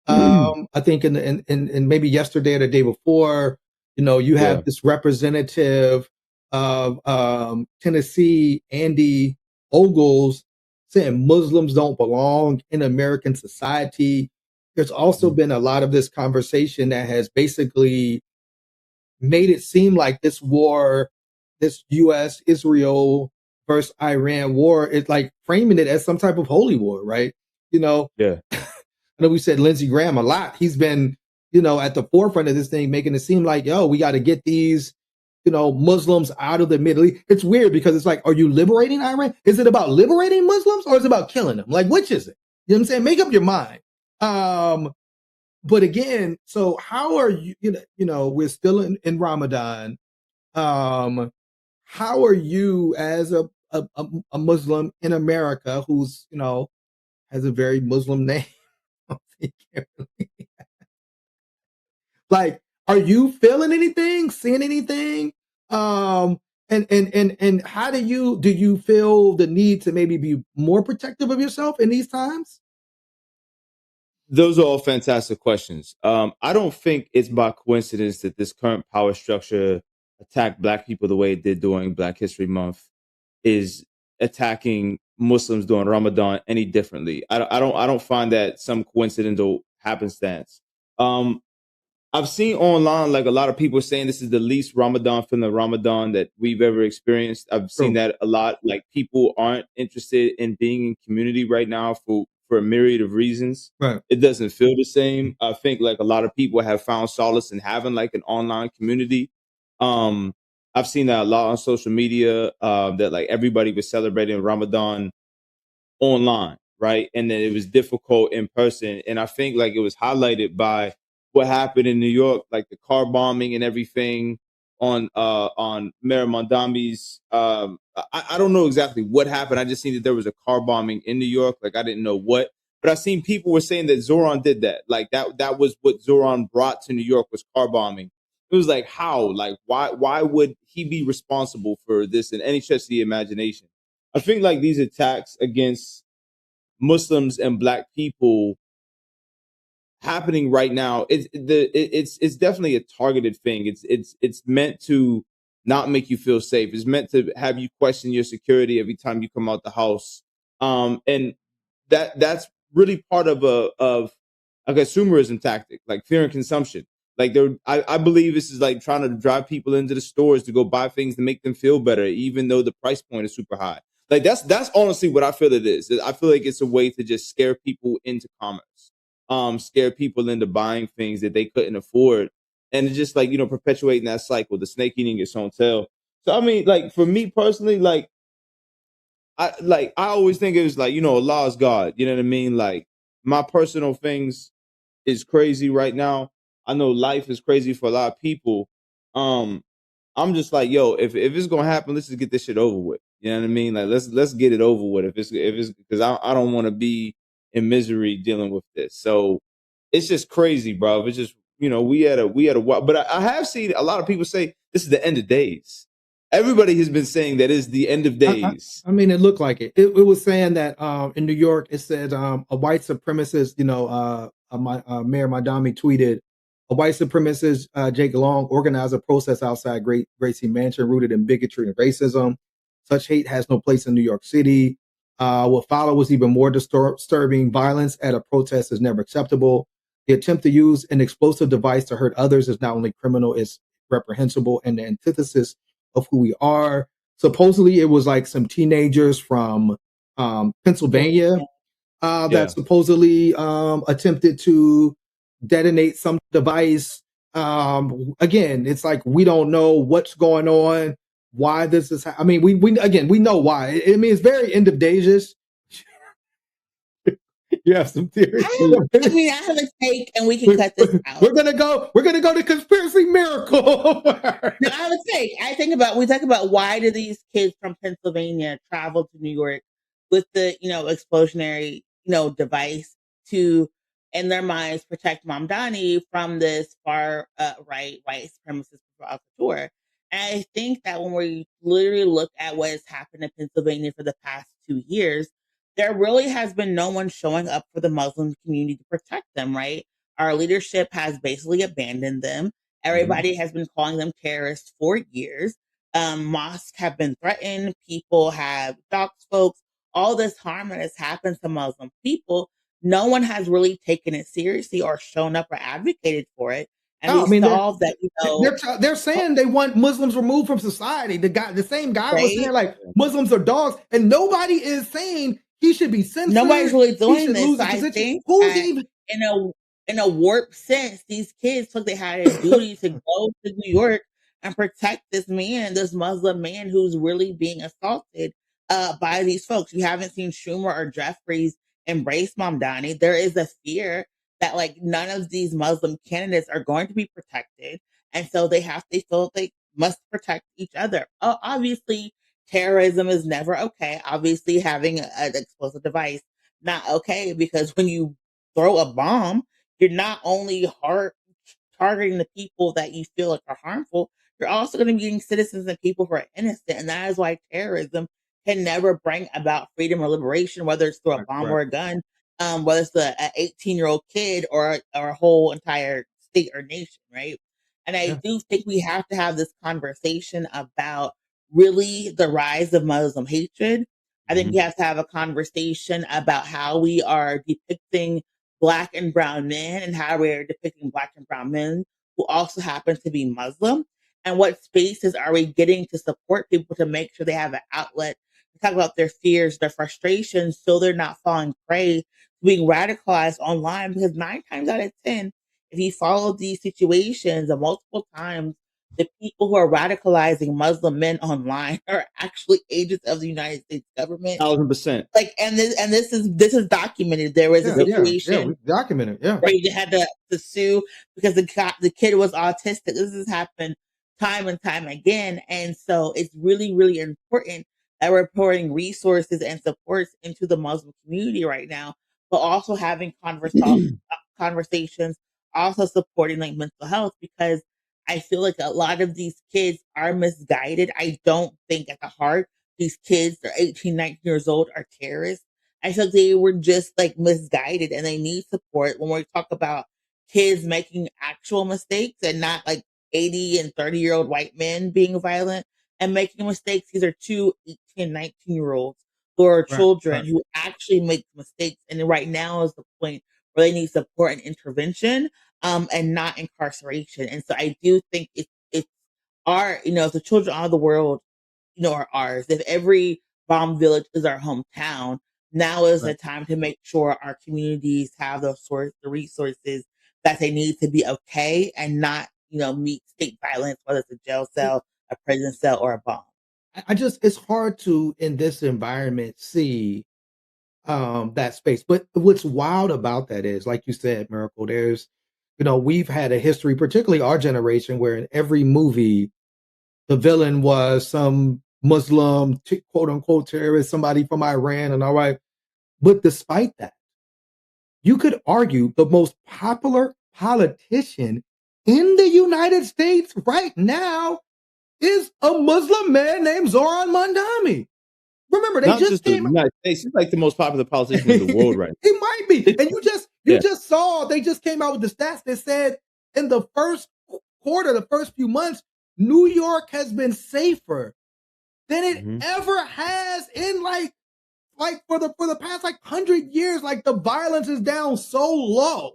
I think in maybe yesterday or the day before, you have this representative of Tennessee, Andy Ogles, saying Muslims don't belong in American society. There's also been a lot of this conversation that has basically made it seem like this war, this U.S. Israel versus Iran war, is like framing it as some type of holy war, right? Yeah. I know we said Lindsey Graham a lot. He's been, at the forefront of this thing, making it seem like, we got to get these, Muslims out of the Middle East. It's weird because it's like, are you liberating Iran? Is it about liberating Muslims or is it about killing them? Like, which is it? You know what I'm saying? Make up your mind. But again, so how are you, we're still in Ramadan. How are you as a Muslim in America who's, has a very Muslim name? Like, are you feeling anything, seeing anything? And how do you feel the need to maybe be more protective of yourself in these times? Those are all fantastic questions. I don't think it's by coincidence that this current power structure attacked Black people the way it did during Black History Month is attacking Muslims during Ramadan any differently. I don't find that some coincidental happenstance. I've seen online like a lot of people saying this is the least Ramadan film of Ramadan that we've ever experienced. I've seen that a lot. Like people aren't interested in being in community right now for a myriad of reasons. Right. It doesn't feel the same. I think like a lot of people have found solace in having like an online community. I've seen that a lot on social media, that like everybody was celebrating Ramadan online, right? And then it was difficult in person. And I think like it was highlighted by what happened in New York, like the car bombing and everything on Mayor Mondami's. I don't know exactly what happened. I just seen that there was a car bombing in New York. Like I didn't know what, but I seen people were saying that Zoran did that. Like that was what Zoran brought to New York was car bombing. It was like how, like why would he be responsible for this in any stretch of the imagination? I think like these attacks against Muslims and Black people happening right now, it's definitely a targeted thing. It's meant to not make you feel safe. It's meant to have you question your security every time you come out the house. And that's really part of a consumerism tactic, like fear and consumption. Like I believe this is like trying to drive people into the stores to go buy things to make them feel better, even though the price point is super high. Like that's honestly what I feel it is. I feel like it's a way to just scare people into commerce, scare people into buying things that they couldn't afford, and just like perpetuating that cycle, the snake eating its own tail. So I mean, like for me personally, I always think it was like Allah is God. You know what I mean? Like my personal things is crazy right now. I know life is crazy for a lot of people. I'm just like, yo, if it's gonna happen, let's just get this shit over with. You know what I mean? Like let's get it over with. If it's because I don't want to be in misery dealing with this. So it's just crazy, bro. It's just we had a but I have seen a lot of people say this is the end of days. Everybody has been saying that is the end of days. I mean, it looked like it. It was saying that in New York, it said a white supremacist, Mayor Madami tweeted, a white supremacist, Jake Long, organized a protest outside Gracie Mansion rooted in bigotry and racism. Such hate has no place in New York City. What followed was even more disturbing. Violence at a protest is never acceptable. The attempt to use an explosive device to hurt others is not only criminal, it's reprehensible and the antithesis of who we are. Supposedly it was like some teenagers from Pennsylvania that supposedly attempted to detonate some device. Again, it's like we don't know what's going on, why this is. I mean, we know why. I mean, it's very end of days. You have some theories. I have a take, and we can cut this out. We're gonna go to conspiracy miracle. No, I have a take. We talk about why do these kids from Pennsylvania travel to New York with the explosionary device to, in their minds, protect Mamdani from this far right white supremacist provocateur. And I think that when we literally look at what has happened in Pennsylvania for the past 2 years, there really has been no one showing up for the Muslim community to protect them, right? Our leadership has basically abandoned them. Everybody has been calling them terrorists for years. Mosques have been threatened. People have doxed folks. All this harm that has happened to Muslim people, no one has really taken it seriously or shown up or advocated for it. And they're saying they want Muslims removed from society. The same guy was saying like Muslims are dogs, and nobody is saying he should be censored. Nobody's really doing this. So I think in a warped sense, these kids feel they had a duty to go to New York and protect this Muslim man who's really being assaulted by these folks. You haven't seen Schumer or Jeffries embrace Mamdani. There is a fear that like none of these Muslim candidates are going to be protected, and so they feel they must protect each other. Obviously, terrorism is never okay. Obviously, having an explosive device not okay, because when you throw a bomb, you're not only targeting the people that you feel like are harmful, you're also going to be getting citizens and people who are innocent, and that is why terrorism can never bring about freedom or liberation, whether it's through a bomb or a gun. Whether it's an 18-year-old kid or a whole entire state or nation, right? And I do think we have to have this conversation about really the rise of Muslim hatred. I think we have to have a conversation about how we are depicting Black and brown men and how we are depicting Black and brown men who also happen to be Muslim. And what spaces are we getting to support people to make sure they have an outlet to talk about their fears, their frustrations, so they're not falling prey to being radicalized online? Because 9 times out of 10, if you follow these situations multiple times, the people who are radicalizing Muslim men online are actually agents of the United States government. 1,000%. Like, and this is documented. There was a situation documented, where you had to sue because the kid was autistic. This has happened time and time again, and so it's really, really important that we're pouring resources and supports into the Muslim community right now, but also having conversations, also supporting like mental health, because I feel like a lot of these kids are misguided. I don't think at the heart these kids, they're 18, 19 years old, are terrorists. I feel like they were just like misguided and they need support when we talk about kids making actual mistakes and not like 80 and 30-year-old white men being violent and making mistakes. These are 2 18, 19-year-olds who are children who actually make mistakes. And right now is the point where they need support and intervention, and not incarceration. And so I do think it's our, if the children of the world, are ours, if every bomb village is our hometown, now is the time to make sure our communities have the resources that they need to be okay and not, meet state violence, whether it's a jail cell, a prison cell, or a bomb. It's hard to, in this environment, see that space. But what's wild about that is, like you said, Miracle, there's, we've had a history, particularly our generation, where in every movie, the villain was some Muslim, quote unquote, terrorist, somebody from Iran, and all right. But despite that, you could argue the most popular politician in the United States right now is a Muslim man named Zoran Mandami. Remember, they Not just the came. United States. He's like the most popular politician in the world right now. He might be. And you just saw, they just came out with the stats that said in the first quarter, the first few months, New York has been safer than it ever has in like for the past 100 years. Like, the violence is down so low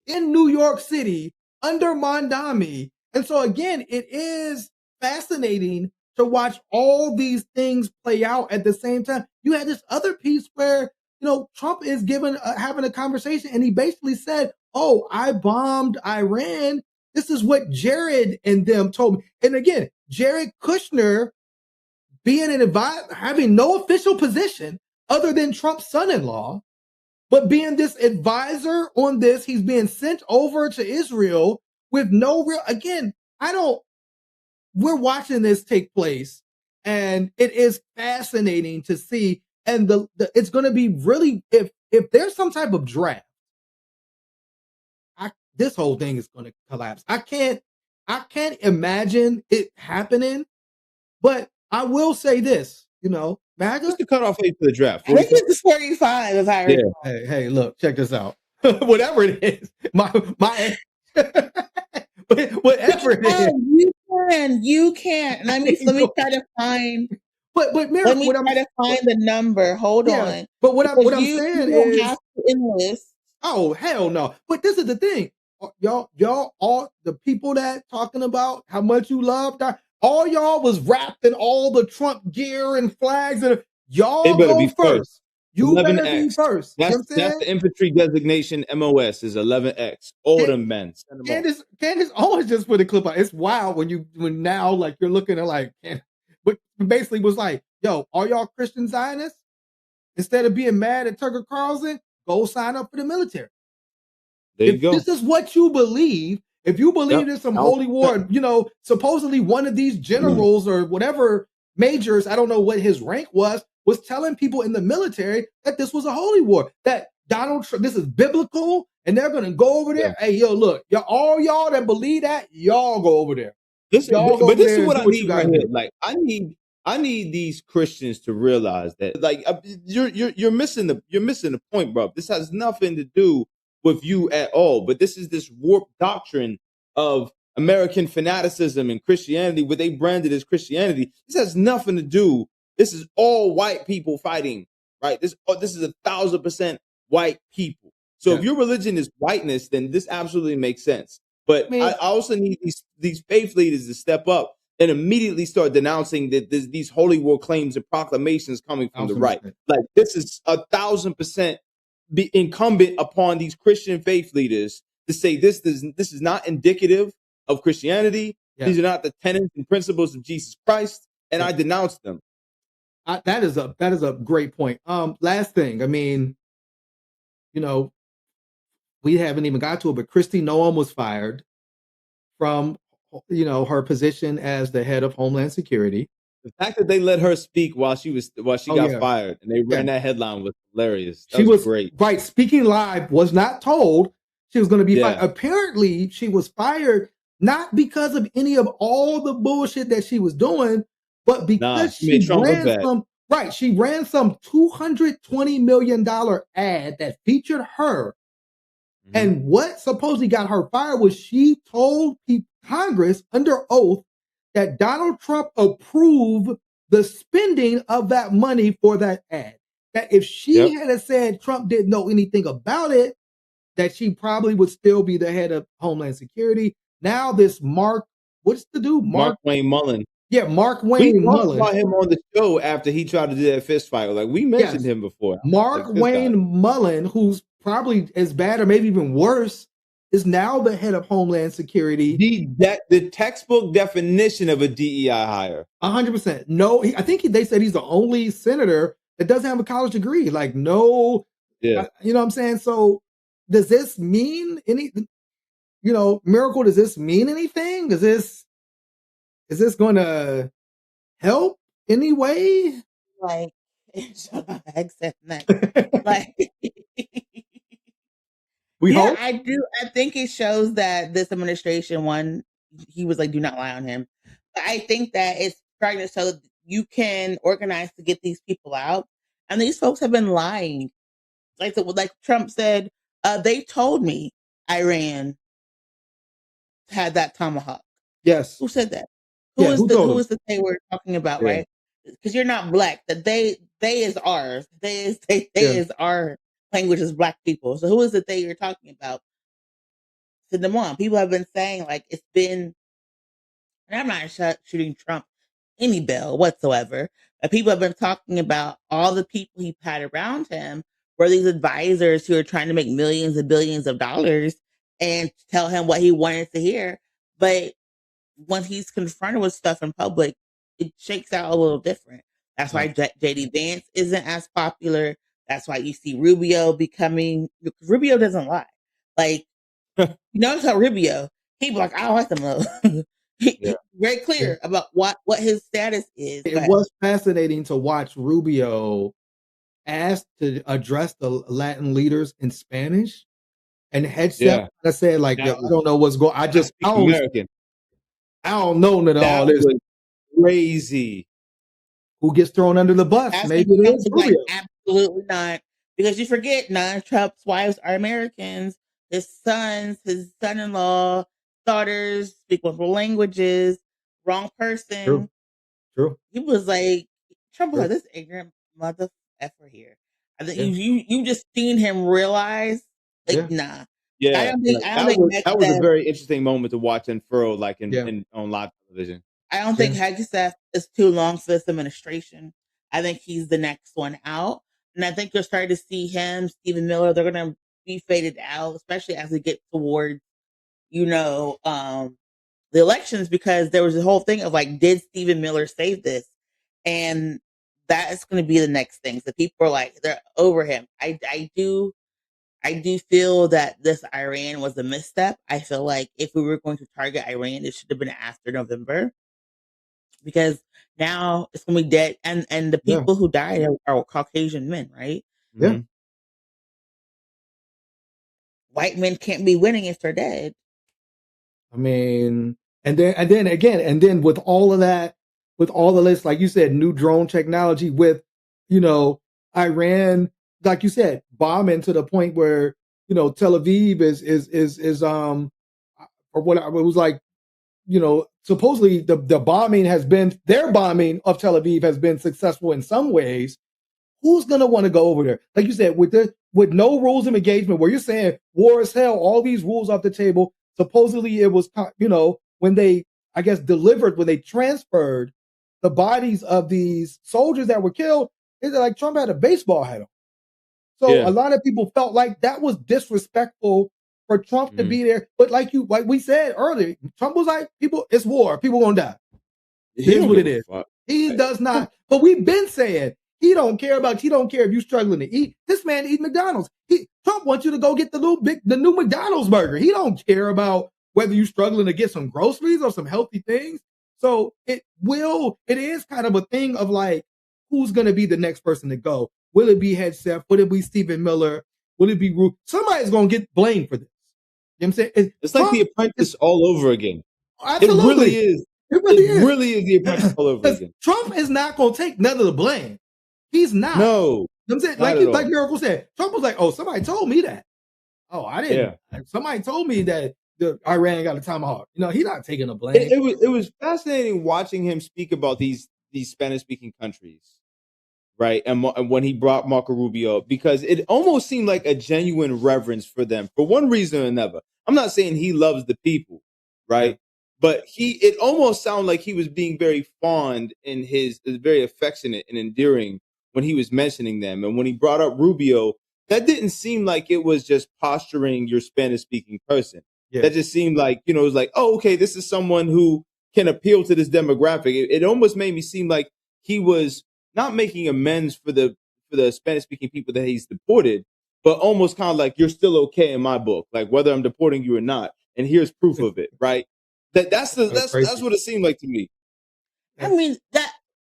in New York City under Mandami. And so again, it is fascinating to watch all these things play out at the same time. You had this other piece where, Trump is having a conversation, and he basically said, "Oh, I bombed Iran. This is what Jared and them told me." And again, Jared Kushner being an advisor, having no official position other than Trump's son-in-law, but being this advisor on this, he's being sent over to Israel with no real, again, we're watching this take place, and it is fascinating to see. And it's going to be really, if there's some type of draft, this whole thing is going to collapse. I can't imagine it happening, but I will say this, MAGA. What's the cutoff age for the draft? I think it's 45, if I recall. Hey, look, check this out. Whatever it is, my whatever it is, you can. Let me try to find. But Mary, let me try to find the number. Hold on. But what I'm saying is, have to enlist. Oh hell no! But this is the thing, y'all, all the people that talking about how much you love that, all y'all was wrapped in all the Trump gear and flags, and y'all go first. You better be first. That's the infantry designation. MOS is 11X. All them men. Candace always just put a clip out. It's wild when now like you're looking at like, but basically was like, yo, are y'all Christian Zionists? Instead of being mad at Tucker Carlson, go sign up for the military. There you go. This is what you believe. If you believe there's some holy war, supposedly one of these generals or whatever majors, I don't know what his rank was telling people in the military that this was a holy war, that Donald Trump, this is biblical, and they're going to go over there. Hey, yo, look, all y'all that believe that, y'all go over there. This is what I need right here. Like, I need these Christians to realize that, like, you're missing the point, bro. This has nothing to do with you at all. But this is this warped doctrine of American fanaticism and Christianity, what they branded as Christianity. This has nothing to do. This is all white people fighting, right? This is 1,000% white people. So if your religion is whiteness, then this absolutely makes sense. But I also need these faith leaders to step up and immediately start denouncing that these holy war claims and proclamations coming from the right. Like, this is 1,000% incumbent upon these Christian faith leaders to say this is not indicative of Christianity. Yeah. These are not the tenets and principles of Jesus Christ, and I denounce them. That is a great point. Last thing, I mean, we haven't even got to it, but Kristi Noem was fired from, her position as the head of Homeland Security. The fact that they let her speak while she got fired, and they ran that headline was hilarious. She was great. Right, speaking live, was not told she was going to be fired. Apparently, she was fired not because of any of all the bullshit that she was doing, but because she ran some $220 million ad that featured her. Mm-hmm. And what supposedly got her fired was she told Congress under oath that Donald Trump approved the spending of that money for that ad. That if she had said Trump didn't know anything about it, that she probably would still be the head of Homeland Security. Now this Mark Wayne Mullen. Yeah, Mark Wayne Mullen. We talked about him on the show after he tried to do that fist fight. Like, we mentioned him before. Mark Wayne Mullen, who's probably as bad or maybe even worse, is now the head of Homeland Security. The textbook definition of a DEI hire. 100%. No, I think they said he's the only senator that doesn't have a college degree. Like, no, you know what I'm saying? So does this mean Miracle, does this mean anything? Is this going to help anyway? Like, accept that. Like, we hope. I do. I think it shows that this administration, he was like, do not lie on him. But I think that it's starting to show that you can organize to get these people out. And these folks have been lying. Like Trump said, they told me Iran had that tomahawk. Yes. Who said that? Who is the they were talking about, right? Because you're not black. That they is ours. They is our language as black people. So who is it that you're talking about? To them on. People have been saying, like, it's been and I'm not shooting Trump any bill whatsoever. But people have been talking about all the people he had around him were these advisors who are trying to make millions and billions of dollars and tell him what he wanted to hear. But when he's confronted with stuff in public, it shakes out a little different. That's why JD Vance isn't as popular. That's why you see Rubio becoming. Rubio doesn't lie. Like, you notice how Rubio, he be like, I don't like them though. He's very clear about what his status is. It was fascinating to watch Rubio asked to address the Latin leaders in Spanish, and Headset I said, like, I don't know what's going. I don't know none of all this. Crazy. Who gets thrown under the bus? Maybe it is Rubio. Like, absolutely not, because you forget none of Trump's wives are Americans. His sons, his son-in-law, daughters speak multiple languages. Wrong person. True. He was like, Trump was like, this ignorant mother effer here. I think you just seen him realize, like, nah. Yeah, I don't think that was a very interesting moment to watch unfurl, like on live television. I don't think Hegseth is too long for this administration. I think he's the next one out. And I think you're starting to see him, Stephen Miller, they're going to be faded out, especially as we get towards, the elections, because there was a whole thing of like, did Stephen Miller save this? And that is going to be the next thing. So people are like, they're over him. I do feel that this Iran was a misstep. I feel like if we were going to target Iran, it should have been after November, because now it's going to be dead. And the people who died are Caucasian men, right? Yeah. White men can't be winning if they're dead. I mean, and then with all of that, with all of this, like you said, new drone technology, with Iran, like you said, bombing to the point where Tel Aviv is or what it was like, supposedly the bombing has been, their bombing of Tel Aviv has been successful in some ways. Who's gonna want to go over there? Like you said, with no rules of engagement, where you're saying war is hell, all these rules off the table. Supposedly it was, when they, I guess, when they transferred the bodies of these soldiers that were killed, it's like Trump had a baseball hat on. So a lot of people felt like that was disrespectful for Trump to be there. But like we said earlier, Trump was like, it's war, people gonna die. Here's what it is. He does not, but we've been saying, he don't care if you're struggling to eat. This man eat McDonald's. Trump wants you to go get the new McDonald's burger. He don't care about whether you're struggling to get some groceries or some healthy things. So it is kind of a thing of like, who's going to be the next person to go? Will it be Hegseth? Will it be Stephen Miller? Will it be Ruth? Somebody's going to get blamed for this. You know what I'm saying? It's like The Apprentice all over again. Absolutely. It really is. It really is The Apprentice all over again. Trump is not going to take none of the blame. He's not. No. You know what I'm saying? Like Miracle said, Trump was like, oh, somebody told me that. Oh, I didn't. Yeah. Somebody told me that the Iran got a tomahawk. He's not taking the blame. It was fascinating watching him speak about these Spanish-speaking countries, right? And when he brought Marco Rubio, because it almost seemed like a genuine reverence for them for one reason or another. I'm not saying he loves the people, right? Yeah. But it almost sounded like he was being very fond in very affectionate and endearing when he was mentioning them. And when he brought up Rubio, that didn't seem like it was just posturing your Spanish-speaking person. Yeah. That just seemed like, it was like, oh, okay, this is someone who can appeal to this demographic. It almost made me seem like he was not making amends for the Spanish-speaking people that he's deported, but almost kind of like, you're still okay in my book, like whether I'm deporting you or not. And here's proof of it, right? That's what it seemed like to me. I mean,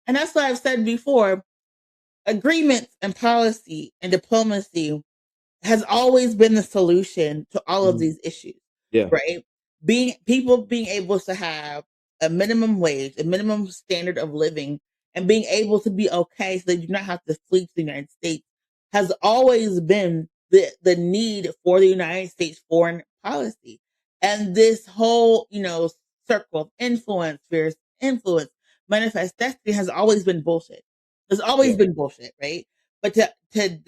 and that's what I've said before. Agreements and policy and diplomacy has always been the solution to all of these issues. Yeah. Right? People being able to have a minimum wage, a minimum standard of living, and being able to be okay so they do not have to flee to the United States has always been the need for the United States foreign policy. And this whole, circle of influence, fierce influence, manifest destiny has always been bullshit. There's always been bullshit, right? But to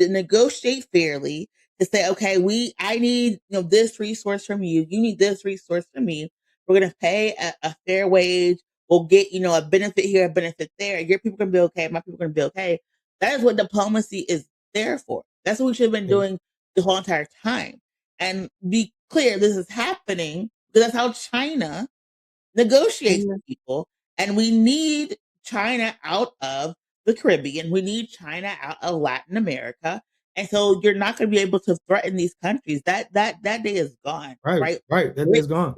negotiate fairly, to say, okay, I need this resource from you, you need this resource from me, We're going to pay a fair wage. We'll get, a benefit here, a benefit there. Your people can be okay. My people are going to be okay. That is what diplomacy is there for. That's what we should have been doing the whole entire time. And be clear, this is happening because that's how China negotiates with people. And we need China out of the Caribbean. We need China out of Latin America. And so you're not going to be able to threaten these countries. That day is gone. Right. That day is gone.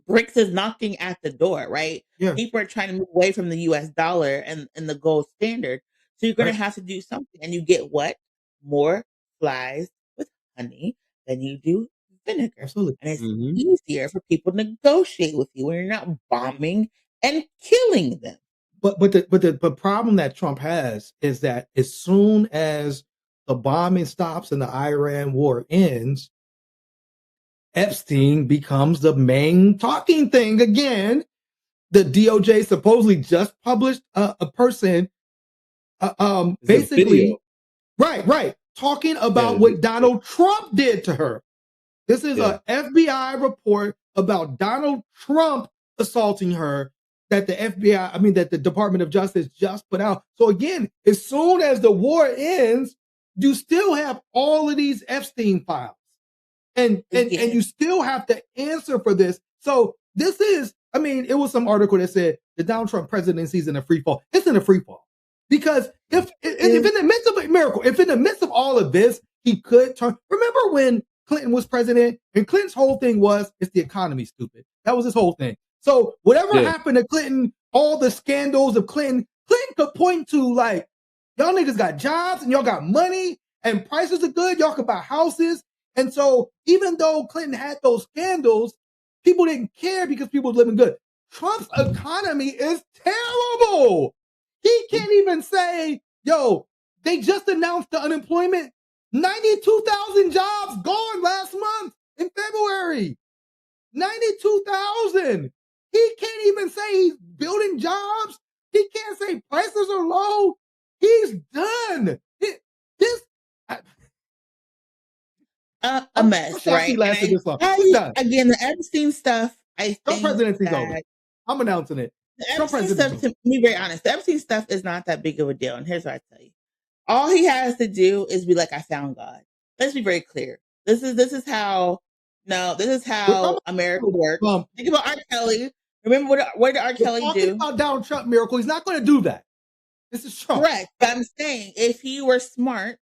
BRICS is knocking at the door, right? Yeah. People are trying to move away from the US dollar and the gold standard. So you're going to have to do something. And you get what? More flies with honey than you do vinegar. Absolutely. And it's easier for people to negotiate with you when you're not bombing and killing them. But the problem that Trump has is that as soon as the bombing stops and the Iran war ends, Epstein becomes the main talking thing again. The DOJ supposedly just published a person, basically, right, talking about what Donald Trump did to her. This is a FBI report about Donald Trump assaulting her that the Department of Justice just put out. So again, as soon as the war ends, you still have all of these Epstein files. And you still have to answer for this. So this is, it was some article that said the Donald Trump presidency is in a free fall. It's in a free fall. Because if in the midst of a miracle, if in the midst of all of this, he could turn. Remember when Clinton was president? And Clinton's whole thing was, it's the economy, stupid. That was his whole thing. So whatever happened to Clinton, all the scandals of Clinton could point to like, y'all niggas got jobs and y'all got money and prices are good. Y'all could buy houses. And so even though Clinton had those scandals, people didn't care because people were living good. Trump's economy is terrible. He can't even say, yo, they just announced the unemployment. 92,000 jobs gone last month in February. 92,000. He can't even say he's building jobs. He can't say prices are low. He's done. A mess, right? Again, the Epstein stuff, I think Trump presidency's over. I'm announcing it. The Epstein stuff, to be very honest, the Epstein stuff is not that big of a deal. And here's what I tell you. All he has to do is be like, I found God. Let's be very clear. This is how America works. Think about R. Kelly. Remember what did R. Kelly do? About Donald Trump miracle. He's not going to do that. This is Trump. Correct. But I'm saying if he were smart,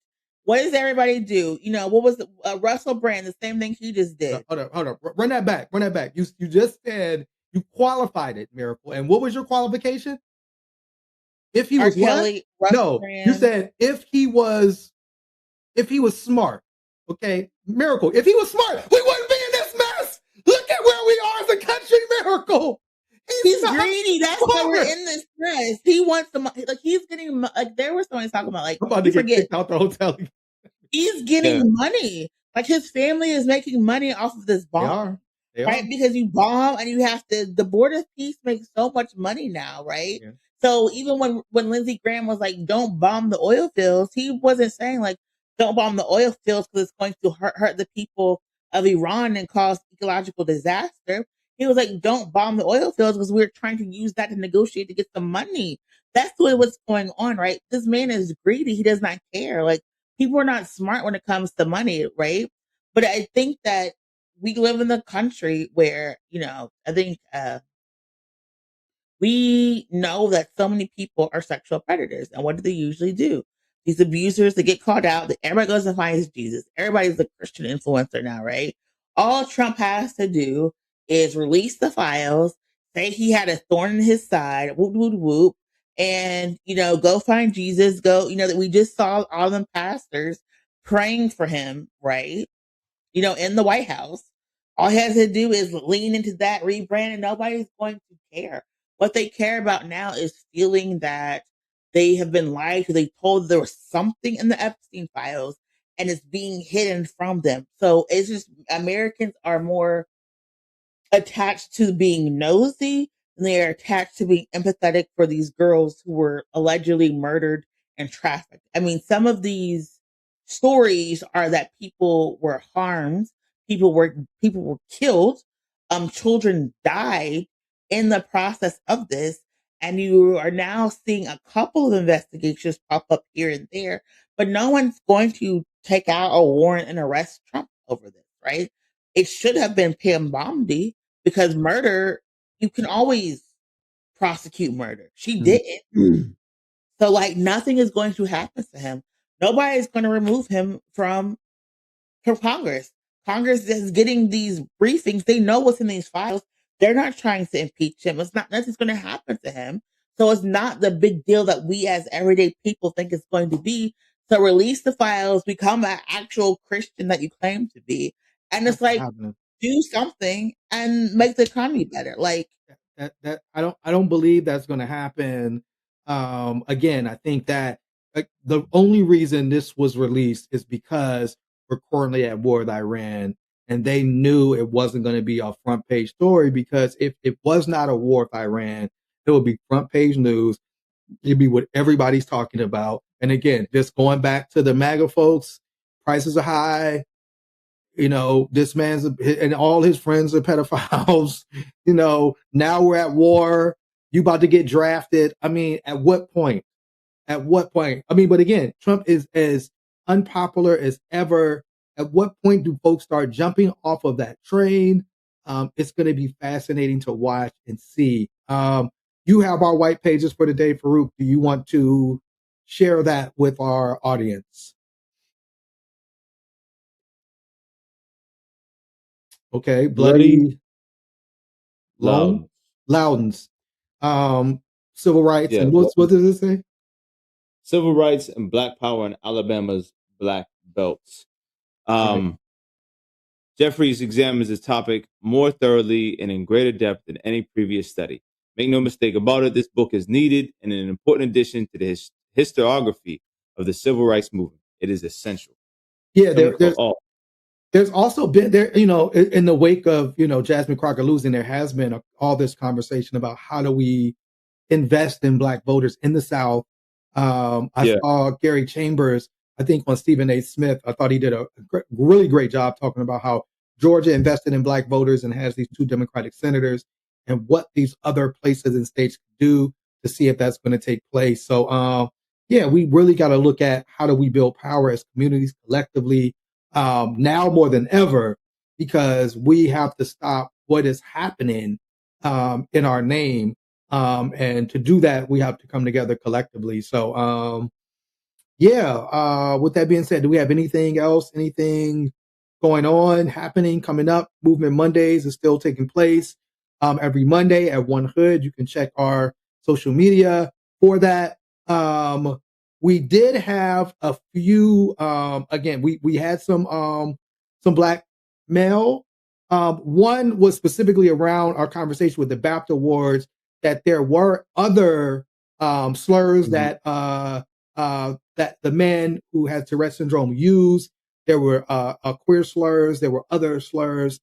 what does everybody do? What was Russell Brand? The same thing he just did. Hold up. Run that back. You just said you qualified it, Miracle. And what was your qualification? If he was Kelly, no, Brand. You said if he was smart. Okay, Miracle. If he was smart, we wouldn't be in this mess. Look at where we are as a country, Miracle. He's greedy. That's why we're in this mess. He wants the money. Like he's getting like there was someone talking about like I'm about to get kicked out the hotel. He's getting money. Like his family is making money off of this bomb. They right? are. Because you bomb and you have to. The Board of Peace makes so much money now, right? Yeah. So even when Lindsey Graham was like, "Don't bomb the oil fields," he wasn't saying like, "Don't bomb the oil fields because it's going to hurt the people of Iran and cause ecological disaster." He was like, "Don't bomb the oil fields because we're trying to use that to negotiate to get some money." That's what's going on, right? This man is greedy. He does not care. Like people are not smart when it comes to money, right? But I think that we live in a country where, I think we know that so many people are sexual predators. And what do they usually do? These abusers, they get called out. Everybody goes and finds Jesus. Everybody's a Christian influencer now, right? All Trump has to do is release the files, say he had a thorn in his side, whoop, whoop, whoop, and, go find Jesus, that we just saw all them pastors praying for him, right? In the White House. All he has to do is lean into that rebrand and nobody's going to care. What they care about now is feeling that they have been lied to. They told there was something in the Epstein files and it's being hidden from them. So it's just Americans are more attached to being nosy and they are attached to being empathetic for these girls who were allegedly murdered and trafficked. I mean, some of these stories are that people were harmed, people were killed, children died in the process of this. And you are now seeing a couple of investigations pop up here and there, but no one's going to take out a warrant and arrest Trump over this, right? It should have been Pam Bondi, because murder, you can always prosecute murder. She didn't. So, like, nothing is going to happen to him. Nobody is going to remove him from Congress. Congress is getting these briefings. They know what's in these files. They're not trying to impeach him. It's not nothing's going to happen to him. So it's not the big deal that we as everyday people think it's going to be. So release the files, become an actual Christian that you claim to be, and it's like, do something and make the economy better. Like that I don't believe that's going to happen. Again, I think that the only reason this was released is because we're currently at war with Iran, and they knew it wasn't going to be a front page story, because if it was not a war with Iran, it would be front page news. It'd be what everybody's talking about. And again, just going back to the MAGA folks, prices are high. You know, this man's and all his friends are pedophiles. You know, now we're at war. You about to get drafted. I mean, at what point? At what point? I mean, but again, Trump is as unpopular as ever. At what point do folks start jumping off of that train? It's going to be fascinating to watch and see. You have our white pages for today, Farouk. Do you want to share that with our audience? Okay, Bloody Loudons. Civil rights, and what does it say? Civil rights and Black power in Alabama's Black belts. Jeffries examines this topic more thoroughly and in greater depth than any previous study. Make no mistake about it, this book is needed and an important addition to the historiography of the civil rights movement. It is essential. Yeah, there's also been there, you know, in the wake of, you know, Jasmine Crocker losing, there has been all this conversation about how do we invest in Black voters in the South. I saw Gary Chambers, I think on Stephen A. Smith. I thought he did a really great job talking about how Georgia invested in Black voters and has these 2 Democratic senators, and what these other places and states do to see if that's going to take place. So, yeah, we really got to look at how do we build power as communities collectively, now more than ever, because we have to stop what is happening in our name. And to do that, we have to come together collectively. So, with that being said, do we have anything else? Anything going on, happening, coming up? Movement Mondays is still taking place every Monday at One Hood. You can check our social media for that. We did have a few, again, we had some Black mail. One was specifically around our conversation with the BAFTA Awards, that there were other slurs that that the man who had Tourette syndrome used. There were queer slurs. There were other slurs.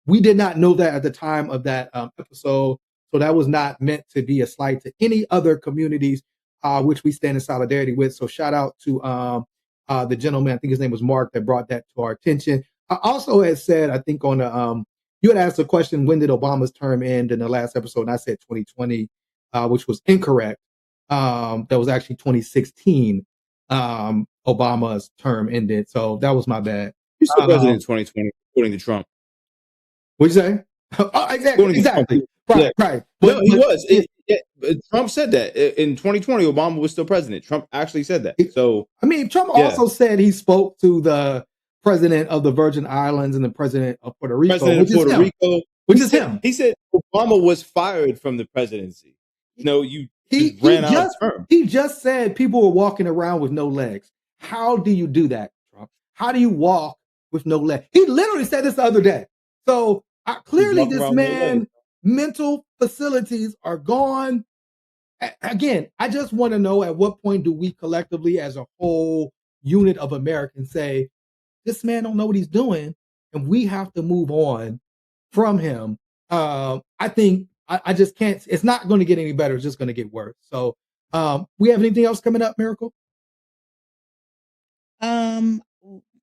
We did not know that at the time of that episode, so that was not meant to be a slight to any other communities which we stand in solidarity with. So shout out to the gentleman, I think his name was Mark, that brought that to our attention. I also had said, I think on the you had asked a question, when did Obama's term end, in the last episode, and I said 2020, which was incorrect. That was actually 2016. Obama's term ended, so that was my bad. He's still president in 2020, according to Trump. What'd you say? Exactly. Right. But, no, he was. Trump said that in 2020, Obama was still president. Trump actually said that. So I mean, Trump also said he spoke to the president of the Virgin Islands and the president of Puerto Rico, which is him. He said Obama was fired from the presidency. You know, he ran out of term. He just said people were walking around with no legs. How do you do that, Trump? How do you walk with no legs? He literally said this the other day. So clearly this man, mental facilities are gone. Again, I just want to know, at what point do we collectively as a whole unit of Americans say, this man don't know what he's doing, and we have to move on from him? I think I just can't. It's not going to get any better. It's just going to get worse. So we have anything else coming up, Miracle?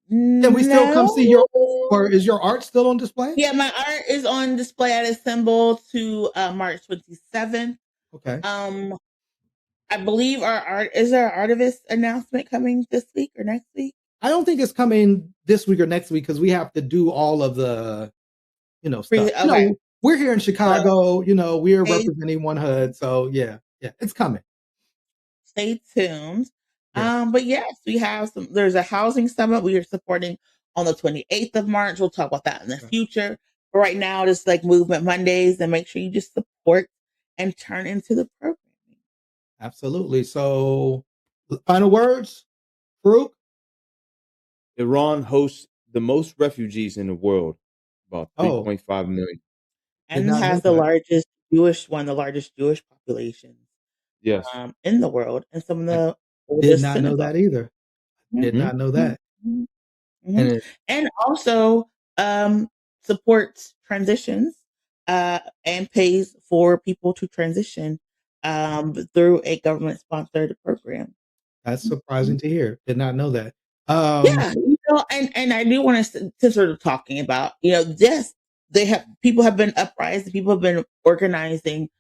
Can we still come see your, or is your art still on display? Yeah, my art is on display at Assemble to March 27th. Okay. I believe is there an artivist announcement coming this week or next week? I don't think it's coming this week or next week because we have to do all of the, stuff. Okay. We're here in Chicago, we're representing One Hood. So yeah, it's coming. Stay tuned. But yes, we have there's a housing summit we are supporting on the 28th of March. We'll talk about that in the future. But right now, it's like Movement Mondays, and make sure you just support and turn into the program. Absolutely. So, final words, Farouk? Iran hosts the most refugees in the world, about 3.5 million. And has the largest Jewish population. Yes. In the world, and some of the did not know that either. Did not know that. And also supports transitions and pays for people to transition through a government-sponsored program. That's surprising to hear. Did not know that. Yeah, and I do want to sort of talking about, yes, people have been uprising, people have been organizing,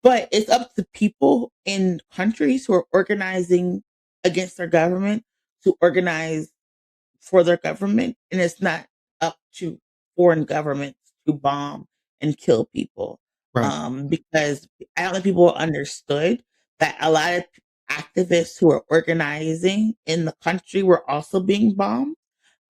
but it's up to people in countries who are organizing against their government to organize for their government, and it's not up to foreign governments to bomb and kill people. Right. Because I don't think people understood that a lot of activists who are organizing in the country were also being bombed.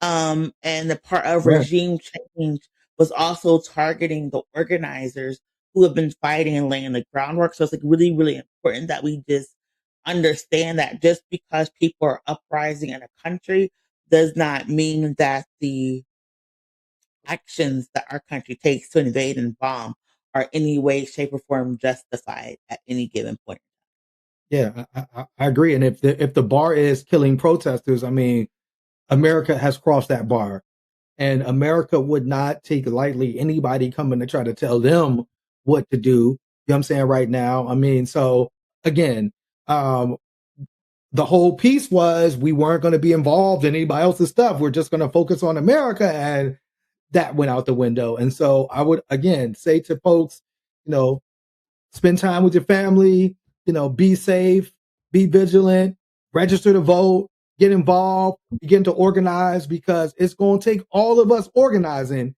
And the part of regime change was also targeting the organizers who have been fighting and laying the groundwork. So it's like really, really important that we just understand that just because people are uprising in a country does not mean that the actions that our country takes to invade and bomb are any way, shape, or form justified at any given point. Yeah, I agree. And if the bar is killing protesters, I mean, America has crossed that bar, and America would not take lightly anybody coming to try to tell them what to do. You know what I'm saying right now? I mean, so again, the whole piece was we weren't going to be involved in anybody else's stuff. We're just going to focus on America, and that went out the window. And so I would again say to folks, spend time with your family, be safe, be vigilant, register to vote, get involved, begin to organize, because it's going to take all of us organizing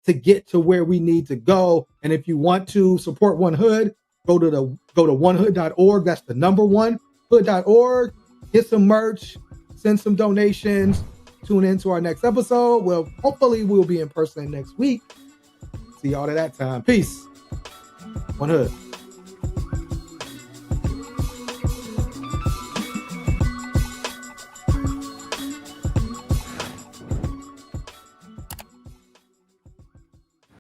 to get to where we need to go. And if you want to support One Hood, go to onehood.org. That's the number one hood.org. Get some merch, send some donations, tune in to our next episode. Well, hopefully we'll be in person next week. See y'all at that time. Peace. One Hood.